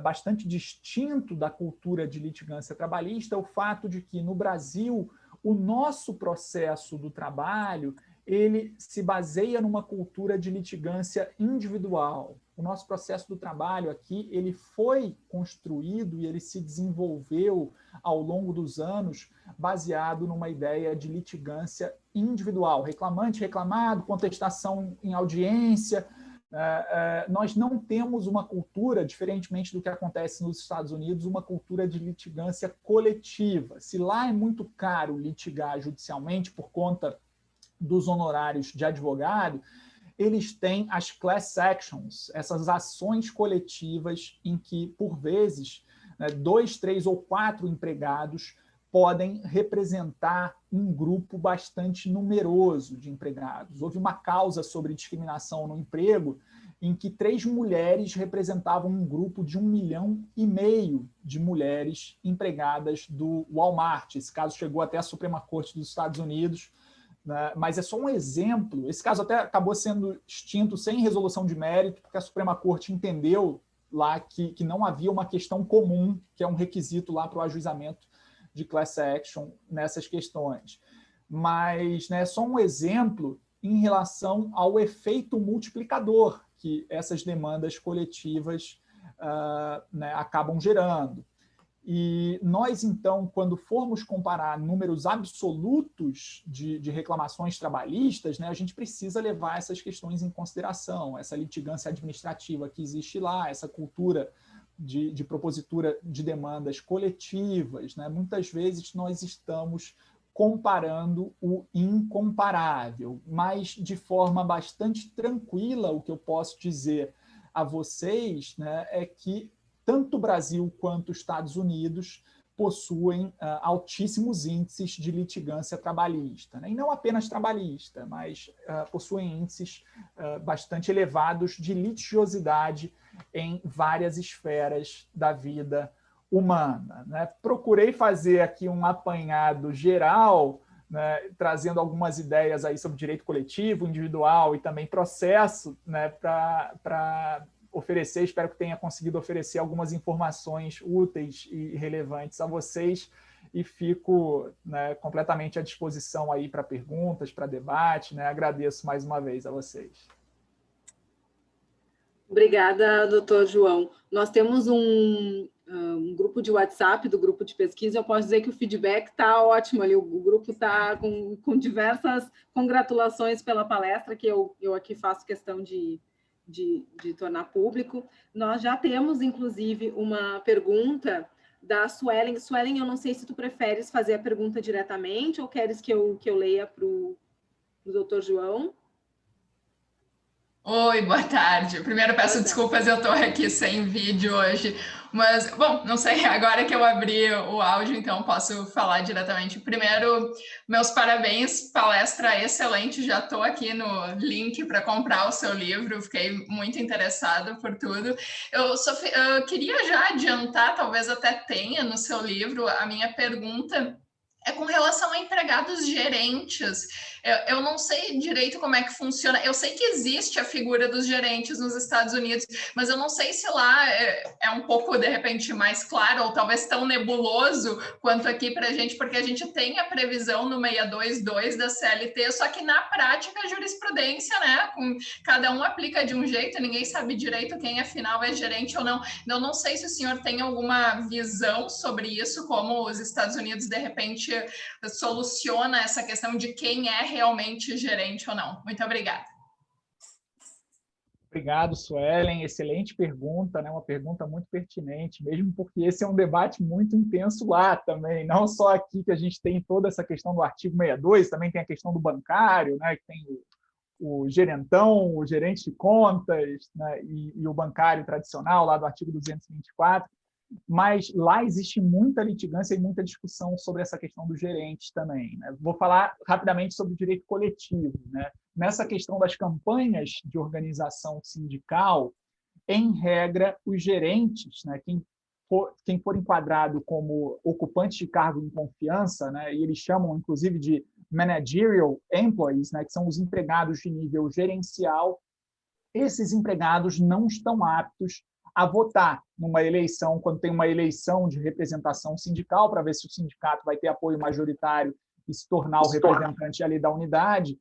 bastante distinto da cultura de litigância trabalhista o fato de que, no Brasil, o nosso processo do trabalho ele se baseia numa cultura de litigância individual. O nosso processo do trabalho aqui ele foi construído e ele se desenvolveu ao longo dos anos baseado numa ideia de litigância individual. Reclamante, reclamado, contestação em audiência. Nós não temos uma cultura, diferentemente do que acontece nos Estados Unidos, uma cultura de litigância coletiva. Se lá é muito caro litigar judicialmente por conta dos honorários de advogado, eles têm as class actions, essas ações coletivas em que, por vezes, 2, 3 ou 4 empregados podem representar um grupo bastante numeroso de empregados. Houve uma causa sobre discriminação no emprego em que 3 mulheres representavam um grupo de 1,5 milhão de mulheres empregadas do Walmart. Esse caso chegou até a Suprema Corte dos Estados Unidos, né? Mas é só um exemplo. Esse caso até acabou sendo extinto sem resolução de mérito, porque a Suprema Corte entendeu lá que não havia uma questão comum, que é um requisito lá para o ajuizamento de class action nessas questões. Mas, né, só um exemplo em relação ao efeito multiplicador que essas demandas coletivas né, acabam gerando. E nós, então, quando formos comparar números absolutos de reclamações trabalhistas, né, a gente precisa levar essas questões em consideração, essa litigância administrativa que existe lá, essa cultura de propositura de demandas coletivas, né? Muitas vezes nós estamos comparando o incomparável, mas de forma bastante tranquila, o que eu posso dizer a vocês, né, é que tanto o Brasil quanto os Estados Unidos possuem altíssimos índices de litigância trabalhista, né? E não apenas trabalhista, mas possuem índices bastante elevados de litigiosidade em várias esferas da vida humana, né? Procurei fazer aqui um apanhado geral, né, trazendo algumas ideias aí sobre direito coletivo, individual e também processo, né, para oferecer, espero que tenha conseguido oferecer algumas informações úteis e relevantes a vocês, e fico, né, completamente à disposição aí para perguntas, para debate, né? Agradeço mais uma vez a vocês. Obrigada, doutor João. Nós temos um grupo de WhatsApp, do grupo de pesquisa. Eu posso dizer que o feedback está ótimo ali, o grupo está com diversas congratulações pela palestra, que eu aqui faço questão de tornar público. Nós já temos, inclusive, uma pergunta da Suelen. Suelen, eu não sei se tu preferes fazer a pergunta diretamente ou queres que eu leia para o doutor João. Oi, boa tarde. Primeiro peço desculpas, eu estou aqui sem vídeo hoje, mas, bom, não sei, agora que eu abri o áudio, então posso falar diretamente. Primeiro, meus parabéns, palestra excelente, já estou aqui no link para comprar o seu livro, fiquei muito interessada por tudo. Eu queria já adiantar, talvez até tenha no seu livro, a minha pergunta é com relação a empregados gerentes. Eu não sei direito como é que funciona. Eu sei que existe a figura dos gerentes nos Estados Unidos, mas eu não sei se lá é um pouco, de repente, mais claro, ou talvez tão nebuloso quanto aqui para a gente, porque a gente tem a previsão no 622 da CLT, só que na prática a jurisprudência, né, cada um aplica de um jeito, ninguém sabe direito quem afinal é gerente ou não. Eu não sei se o senhor tem alguma visão sobre isso, como os Estados Unidos, de repente, soluciona essa questão de quem é realmente gerente ou não. Muito obrigada. Obrigado, Suelen. Excelente pergunta, né? Uma pergunta muito pertinente, mesmo porque esse é um debate muito intenso lá também, não só aqui que a gente tem toda essa questão do artigo 62, também tem a questão do bancário, né? Que tem o gerentão, o gerente de contas, né? E o bancário tradicional, lá do artigo 224. Mas lá existe muita litigância e muita discussão sobre essa questão dos gerentes também, né? Vou falar rapidamente sobre o direito coletivo, né? Nessa questão das campanhas de organização sindical, em regra, os gerentes, né, quem for enquadrado como ocupante de cargo em confiança, né, e eles chamam, inclusive, de managerial employees, né, que são os empregados de nível gerencial, esses empregados não estão aptos a votar numa eleição, quando tem uma eleição de representação sindical, para ver se o sindicato vai ter apoio majoritário e se tornar o representante ali da unidade.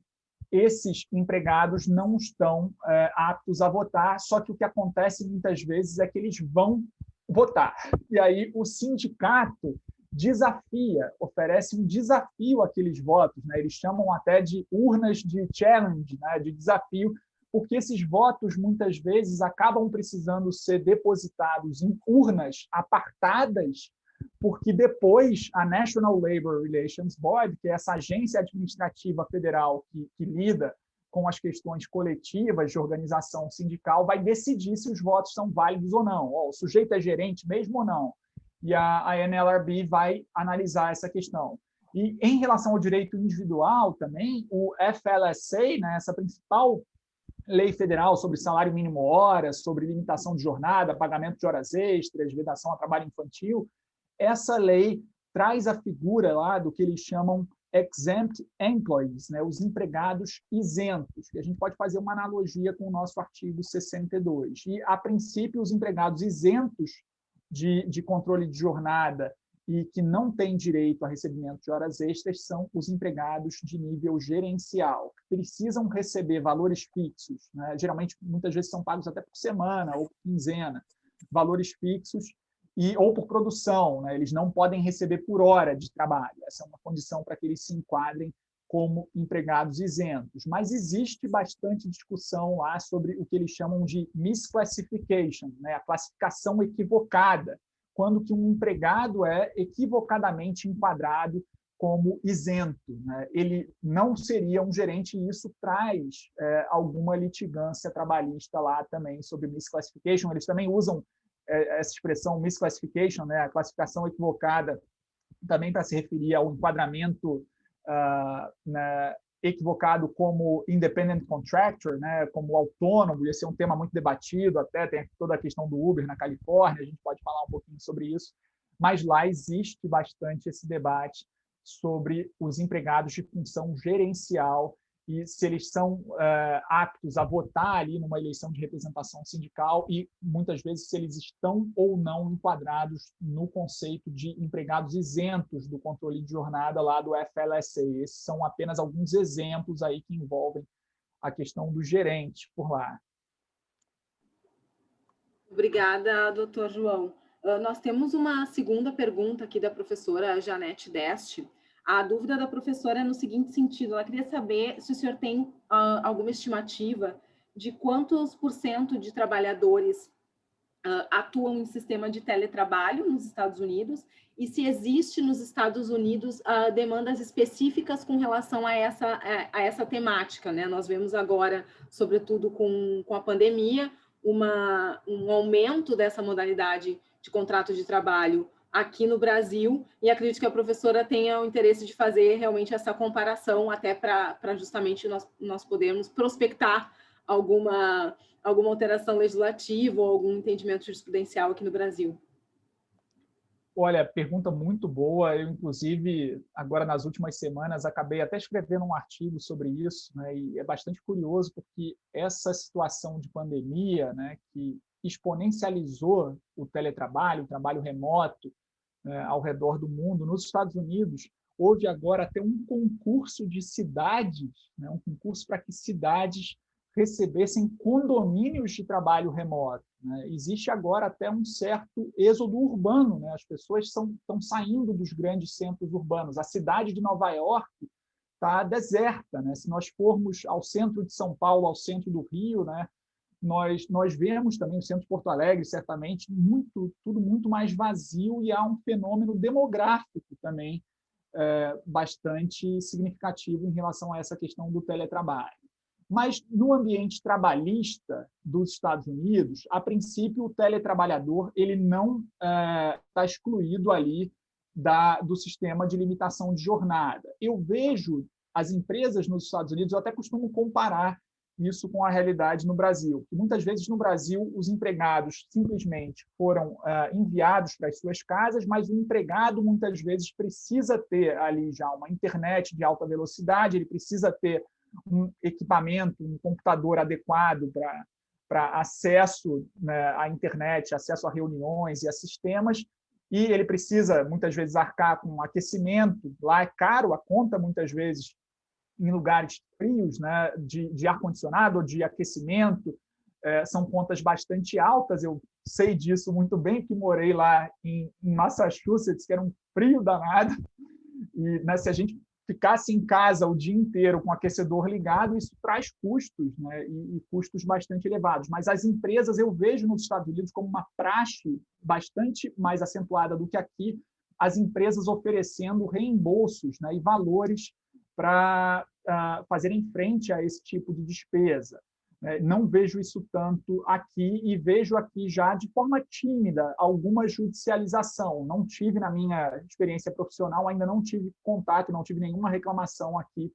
Esses empregados não estão aptos a votar, só que o que acontece muitas vezes é que eles vão votar. E aí o sindicato desafia, oferece um desafio àqueles votos, né? Eles chamam até de urnas de challenge, né? De desafio, porque esses votos, muitas vezes, acabam precisando ser depositados em urnas apartadas, porque depois a National Labor Relations Board, que é essa agência administrativa federal que lida com as questões coletivas de organização sindical, vai decidir se os votos são válidos ou não. O sujeito é gerente mesmo ou não? E a NLRB vai analisar essa questão. E em relação ao direito individual também, o FLSA, né, essa principal lei federal sobre salário mínimo hora, sobre limitação de jornada, pagamento de horas extras, vedação a trabalho infantil, essa lei traz a figura lá do que eles chamam exempt employees, né, os empregados isentos, que a gente pode fazer uma analogia com o nosso artigo 62. E, a princípio, os empregados isentos de controle de jornada e que não têm direito a recebimento de horas extras são os empregados de nível gerencial, que precisam receber valores fixos, né? Geralmente, muitas vezes, são pagos até por semana ou por quinzena, valores fixos, ou por produção, né? Eles não podem receber por hora de trabalho. Essa é uma condição para que eles se enquadrem como empregados isentos. Mas existe bastante discussão lá sobre o que eles chamam de misclassification, né? A classificação equivocada, quando que um empregado é equivocadamente enquadrado como isento, né? Ele não seria um gerente, e isso traz alguma litigância trabalhista lá também sobre misclassification. Eles também usam essa expressão misclassification, né? A classificação equivocada, também para se referir ao enquadramento né, equivocado como independent contractor, né, como autônomo. Esse é um tema muito debatido, até tem toda a questão do Uber na Califórnia, a gente pode falar um pouquinho sobre isso, mas lá existe bastante esse debate sobre os empregados de função gerencial e se eles são aptos a votar ali numa eleição de representação sindical e, muitas vezes, se eles estão ou não enquadrados no conceito de empregados isentos do controle de jornada lá do FLSA. Esses são apenas alguns exemplos aí que envolvem a questão do gerente por lá. Obrigada, doutor João. Nós temos uma segunda pergunta aqui da professora Janete Deste. A dúvida da professora é no seguinte sentido: ela queria saber se o senhor tem alguma estimativa de quantos % de trabalhadores atuam em sistema de teletrabalho nos Estados Unidos e se existe nos Estados Unidos demandas específicas com relação a essa temática, né? Nós vemos agora, sobretudo com a pandemia, um aumento dessa modalidade de contrato de trabalho aqui no Brasil, e acredito que a professora tenha o interesse de fazer realmente essa comparação, até para justamente nós podermos prospectar alguma alteração legislativa ou algum entendimento jurisprudencial aqui no Brasil. Olha, pergunta muito boa. Eu, inclusive, agora nas últimas semanas, acabei até escrevendo um artigo sobre isso, né? E é bastante curioso porque essa situação de pandemia, né, que exponencializou o teletrabalho, o trabalho remoto, ao redor do mundo. Nos Estados Unidos, houve agora até um concurso de cidades, né, um concurso para que cidades recebessem condomínios de trabalho remoto, né? Existe agora até um certo êxodo urbano, né? As pessoas estão saindo dos grandes centros urbanos. A cidade de Nova York está deserta, né? Se nós formos ao centro de São Paulo, ao centro do Rio, né, nós vemos também o centro de Porto Alegre, certamente, tudo muito mais vazio, e há um fenômeno demográfico também bastante significativo em relação a essa questão do teletrabalho. Mas, no ambiente trabalhista dos Estados Unidos, a princípio, o teletrabalhador ele não está excluído ali do sistema de limitação de jornada. Eu vejo as empresas nos Estados Unidos, eu até costumo comparar isso com a realidade no Brasil. Muitas vezes, no Brasil, os empregados simplesmente foram enviados para as suas casas, mas o empregado, muitas vezes, precisa ter ali já uma internet de alta velocidade, ele precisa ter um equipamento, um computador adequado para acesso, né, à internet, acesso a reuniões e a sistemas, e ele precisa, muitas vezes, arcar com aquecimento. Lá é caro a conta, muitas vezes, em lugares frios, né, de ar-condicionado ou de aquecimento, são contas bastante altas. Eu sei disso muito bem, que morei lá em Massachusetts, que era um frio danado, e, né, se a gente ficasse em casa o dia inteiro com o aquecedor ligado, isso traz custos, né, e custos bastante elevados. Mas as empresas, eu vejo nos Estados Unidos como uma praxe bastante mais acentuada do que aqui, as empresas oferecendo reembolsos, né, e valores para fazerem frente a esse tipo de despesa. Não vejo isso tanto aqui, e vejo aqui já de forma tímida alguma judicialização. Não tive, na minha experiência profissional, ainda não tive contato, não tive nenhuma reclamação aqui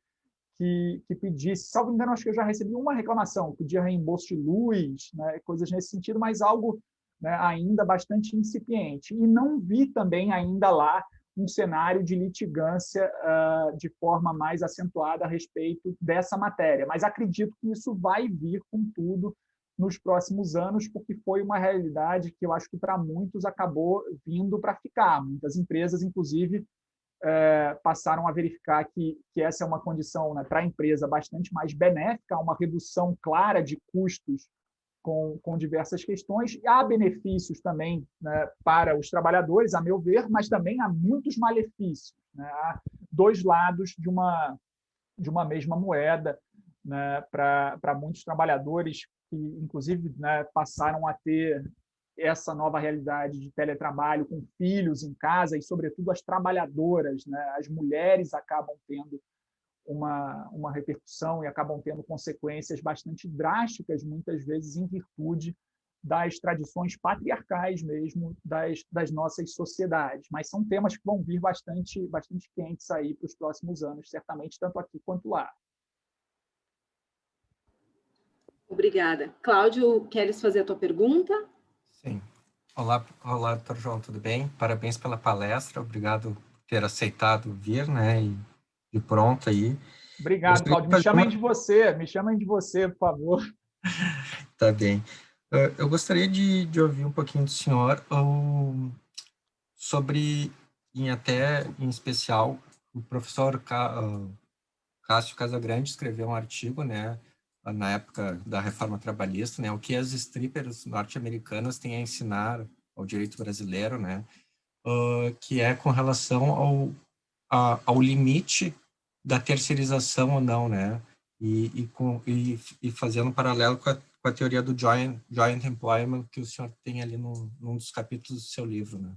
que pedisse. Salvo engano, acho que eu já recebi uma reclamação, pedia reembolso de luz, né, coisas nesse sentido, mas algo, né, ainda bastante incipiente. E não vi também ainda lá um cenário de litigância de forma mais acentuada a respeito dessa matéria. Mas acredito que isso vai vir com tudo nos próximos anos, porque foi uma realidade que eu acho que para muitos acabou vindo para ficar. Muitas empresas, inclusive, passaram a verificar que essa é uma condição, né, para a empresa bastante mais benéfica, uma redução clara de custos com diversas questões. E há benefícios também, né, para os trabalhadores, a meu ver, mas também há muitos malefícios, né? Há dois lados de uma mesma moeda, né, para muitos trabalhadores que, inclusive, né, passaram a ter essa nova realidade de teletrabalho com filhos em casa e, sobretudo, as trabalhadoras, né? As mulheres acabam tendo uma repercussão e acabam tendo consequências bastante drásticas, muitas vezes em virtude das tradições patriarcais mesmo das nossas sociedades. Mas são temas que vão vir bastante quentes aí para os próximos anos, certamente, tanto aqui quanto lá. Obrigada. Cláudio, queres fazer a tua pergunta? Sim. Olá, doutor João, tudo bem? Parabéns pela palestra, obrigado por ter aceitado vir, né? E pronto aí. Obrigado, Cláudio. Me chamem de você, por favor. Tá bem. Eu gostaria de ouvir um pouquinho do senhor sobre, em especial, o professor Cássio Casagrande escreveu um artigo, né, na época da reforma trabalhista, né, o que as strippers norte-americanas têm a ensinar ao direito brasileiro, né, que é com relação ao limite da terceirização ou não, né, e fazendo um paralelo com a teoria do joint employment que o senhor tem ali num dos capítulos do seu livro, né.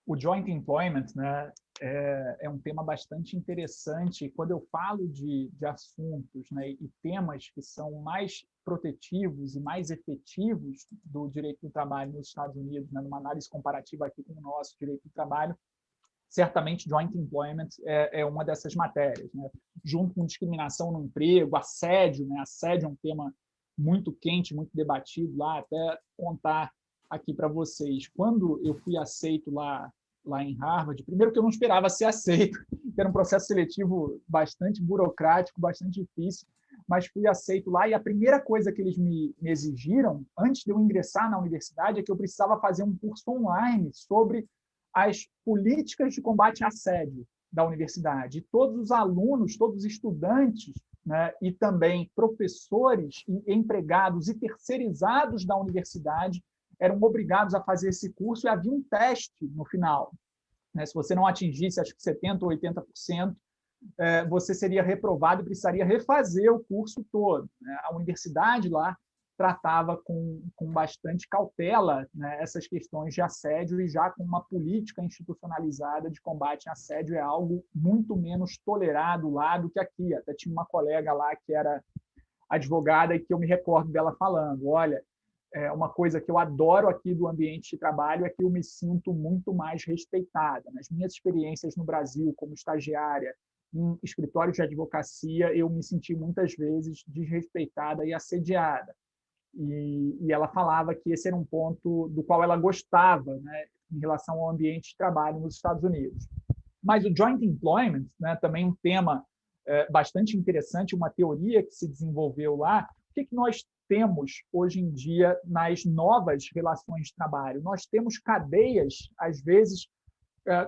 O joint employment, né, é um tema bastante interessante. Quando eu falo de assuntos, né, e temas que são mais protetivos e mais efetivos do direito do trabalho nos Estados Unidos, né, numa análise comparativa aqui com o nosso direito do trabalho, certamente joint employment é uma dessas matérias, né? Junto com discriminação no emprego, assédio, né? Assédio é um tema muito quente, muito debatido lá, até contar aqui para vocês. Quando eu fui aceito lá em Harvard, primeiro que eu não esperava ser aceito, era um processo seletivo bastante burocrático, bastante difícil, mas fui aceito lá e a primeira coisa que eles me exigiram, antes de eu ingressar na universidade, é que eu precisava fazer um curso online sobre as políticas de combate a assédio da universidade. E todos os alunos, todos os estudantes, né, e também professores, e empregados e terceirizados da universidade eram obrigados a fazer esse curso e havia um teste no final, né? Se você não atingisse, acho que 70% ou 80%, você seria reprovado e precisaria refazer o curso todo, né? A universidade lá tratava com bastante cautela, né, essas questões de assédio e já com uma política institucionalizada de combate a assédio é algo muito menos tolerado lá do que aqui. Até tinha uma colega lá que era advogada e que eu me recordo dela falando, olha, uma coisa que eu adoro aqui do ambiente de trabalho é que eu me sinto muito mais respeitada. Nas minhas experiências no Brasil como estagiária, em escritórios de advocacia, eu me senti muitas vezes desrespeitada e assediada. E ela falava que esse era um ponto do qual ela gostava, né, em relação ao ambiente de trabalho nos Estados Unidos. Mas o joint employment, né, também um tema bastante interessante, uma teoria que se desenvolveu lá. O que nós temos hoje em dia nas novas relações de trabalho? Nós temos cadeias, às vezes,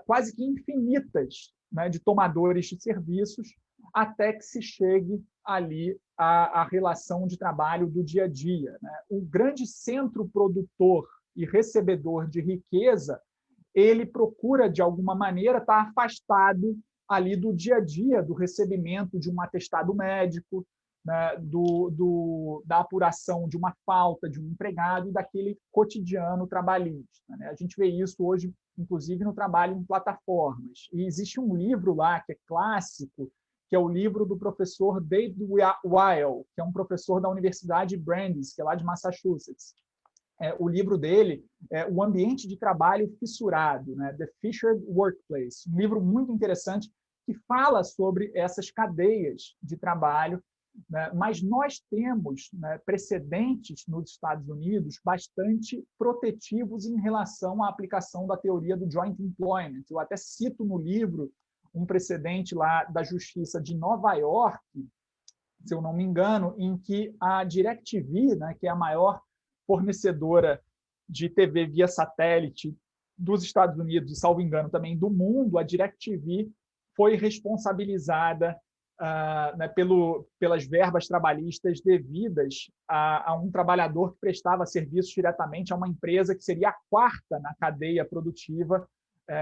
quase que infinitas, né, de tomadores de serviços, até que se chegue ali a relação de trabalho do dia a dia, né? O grande centro produtor e recebedor de riqueza, ele procura, de alguma maneira, estar afastado ali do dia a dia, do recebimento de um atestado médico, né? Da apuração de uma falta de um empregado e daquele cotidiano trabalhista, né? A gente vê isso hoje, inclusive, no trabalho em plataformas. E existe um livro lá que é clássico, que é o livro do professor David Weil, que é um professor da Universidade Brandeis, que é lá de Massachusetts. O livro dele é O Ambiente de Trabalho Fissurado, né? The Fissured Workplace, um livro muito interessante que fala sobre essas cadeias de trabalho né? Mas nós temos, né, precedentes nos Estados Unidos bastante protetivos em relação à aplicação da teoria do joint employment. Eu até cito no livro um precedente lá da Justiça de Nova York, se eu não me engano, em que a DirecTV, né, que é a maior fornecedora de TV via satélite dos Estados Unidos e, salvo engano, também do mundo, a DirecTV foi responsabilizada né, pelas verbas trabalhistas devidas a um trabalhador que prestava serviços diretamente a uma empresa que seria a quarta na cadeia produtiva,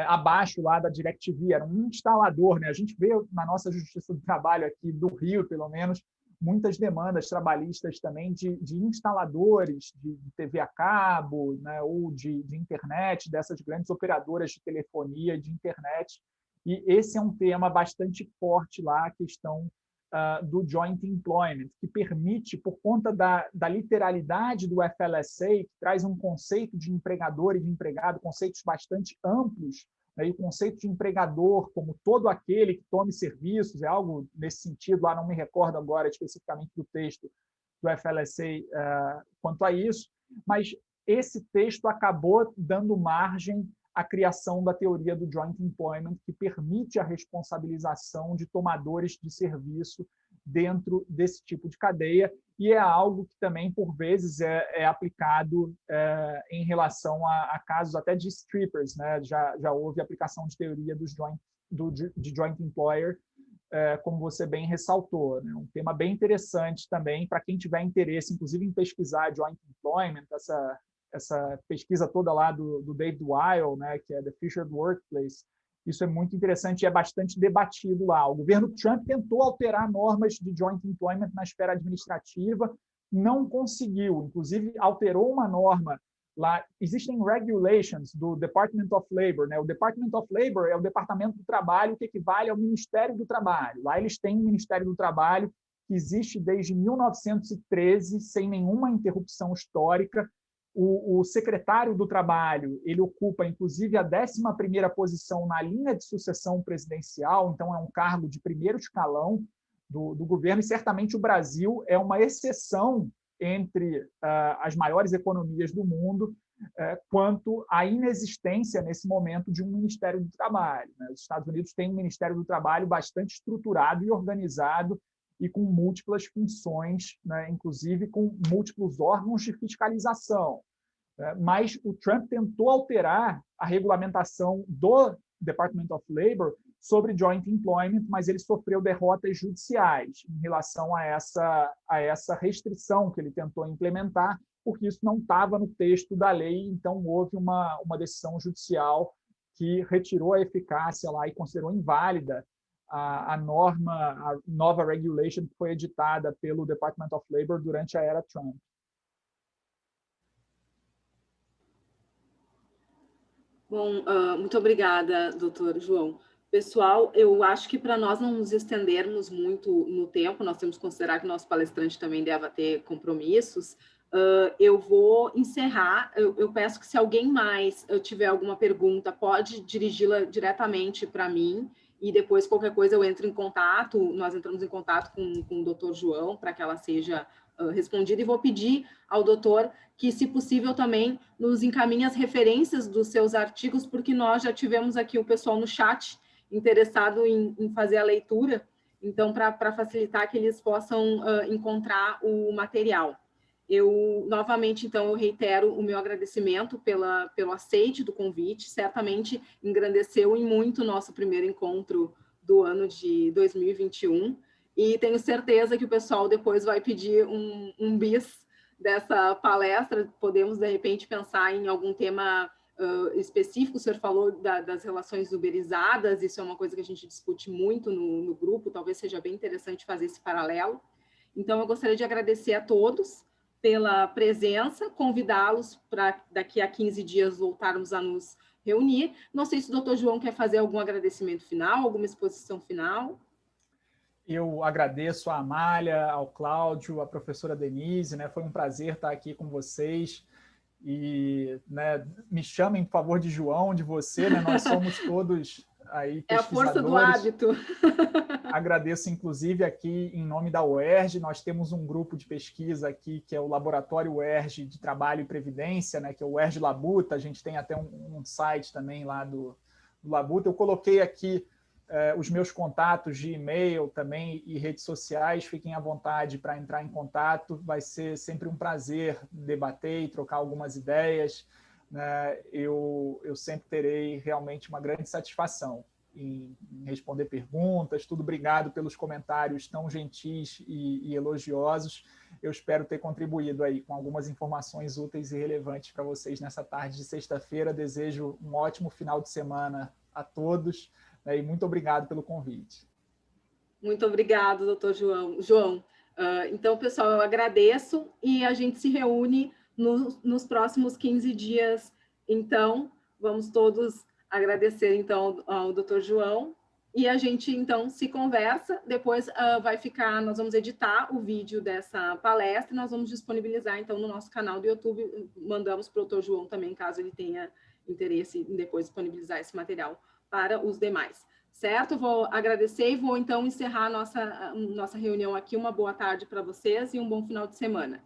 abaixo lá da DirecTV, era um instalador, né? A gente vê na nossa Justiça do Trabalho aqui do Rio, pelo menos, muitas demandas trabalhistas também de instaladores de TV a cabo, né, ou de internet, dessas grandes operadoras de telefonia e de internet. E esse é um tema bastante forte lá, a questão do joint employment, que permite, por conta da literalidade do FLSA, que traz um conceito de empregador e de empregado, conceitos bastante amplos, né, e o conceito de empregador como todo aquele que tome serviços, é algo nesse sentido, lá não me recordo agora especificamente do texto do FLSA quanto a isso, mas esse texto acabou dando margem à criação da teoria do joint employment, que permite a responsabilização de tomadores de serviço dentro desse tipo de cadeia, e é algo que também, por vezes, é aplicado em relação a casos até de strippers, né? Já houve aplicação de teoria de joint employer, como você bem ressaltou, né? Um tema bem interessante também para quem tiver interesse, inclusive, em pesquisar joint employment, essa pesquisa toda lá do David Weil, né, que é The Future of Workplace. Isso é muito interessante e é bastante debatido lá. O governo Trump tentou alterar normas de joint employment na esfera administrativa, não conseguiu. Inclusive, alterou uma norma lá. Existem regulations do Department of Labor, né? O Department of Labor é o Departamento do Trabalho que equivale ao Ministério do Trabalho. Lá eles têm o Ministério do Trabalho que existe desde 1913, sem nenhuma interrupção histórica. O secretário do Trabalho, ele ocupa, inclusive, a 11ª posição na linha de sucessão presidencial, então é um cargo de primeiro escalão do governo, e certamente o Brasil é uma exceção entre as maiores economias do mundo quanto à inexistência, nesse momento, de um Ministério do Trabalho, né? Os Estados Unidos têm um Ministério do Trabalho bastante estruturado e organizado e com múltiplas funções, né? Inclusive com múltiplos órgãos de fiscalização. Mas o Trump tentou alterar a regulamentação do Department of Labor sobre joint employment, mas ele sofreu derrotas judiciais em relação a essa restrição que ele tentou implementar, porque isso não estava no texto da lei, então houve uma decisão judicial que retirou a eficácia lá e considerou inválida a nova regulation que foi editada pelo Department of Labor durante a era Trump. Bom, muito obrigada, doutor João. Pessoal, eu acho que para nós não nos estendermos muito no tempo, nós temos que considerar que nosso palestrante também deve ter compromissos, eu vou encerrar. Eu peço que, se alguém mais tiver alguma pergunta, pode dirigi-la diretamente para mim, e depois, qualquer coisa, eu entro em contato, nós entramos em contato com o doutor João para que ela seja respondida, e vou pedir ao doutor que, se possível, também nos encaminhe as referências dos seus artigos, porque nós já tivemos aqui o pessoal no chat interessado em fazer a leitura, então, para facilitar que eles possam encontrar o material. Eu, novamente, então, eu reitero o meu agradecimento pelo aceite do convite, certamente engrandeceu em muito o nosso primeiro encontro do ano de 2021, e tenho certeza que o pessoal depois vai pedir um bis dessa palestra. Podemos, de repente, pensar em algum tema específico. O senhor falou das relações uberizadas, isso é uma coisa que a gente discute muito no grupo, talvez seja bem interessante fazer esse paralelo. Então, eu gostaria de agradecer a todos pela presença, convidá-los para daqui a 15 dias voltarmos a nos reunir. Não sei se o doutor João quer fazer algum agradecimento final, alguma exposição final. Eu agradeço a Amália, ao Cláudio, à professora Denise, né? Foi um prazer estar aqui com vocês. E, né, me chamem, por favor, de João, de você, né? Nós somos todos aí É a força do pesquisadores. hábito. Agradeço, inclusive, aqui em nome da UERJ. Nós temos um grupo de pesquisa aqui, que é o Laboratório UERJ de Trabalho e Previdência, né, que é o UERJ Labuta. A gente tem até um site também lá do Labuta. Eu coloquei aqui os meus contatos de e-mail também e redes sociais. Fiquem à vontade para entrar em contato. Vai ser sempre um prazer debater e trocar algumas ideias, né? Eu sempre terei realmente uma grande satisfação em responder perguntas. Tudo obrigado pelos comentários tão gentis e elogiosos. Eu espero ter contribuído aí com algumas informações úteis e relevantes para vocês nessa tarde de sexta-feira. Desejo um ótimo final de semana a todos, né, e muito obrigado pelo convite. Muito obrigado, doutor João. Então, pessoal, eu agradeço e a gente se reúne nos próximos 15 dias. Então, vamos todos agradecer então ao doutor João e a gente então se conversa. Depois nós vamos editar o vídeo dessa palestra e nós vamos disponibilizar então no nosso canal do YouTube. Mandamos para o doutor João também, caso ele tenha interesse em depois disponibilizar esse material para os demais. Certo? Vou agradecer e vou então encerrar nossa reunião aqui. Uma boa tarde para vocês e um bom final de semana.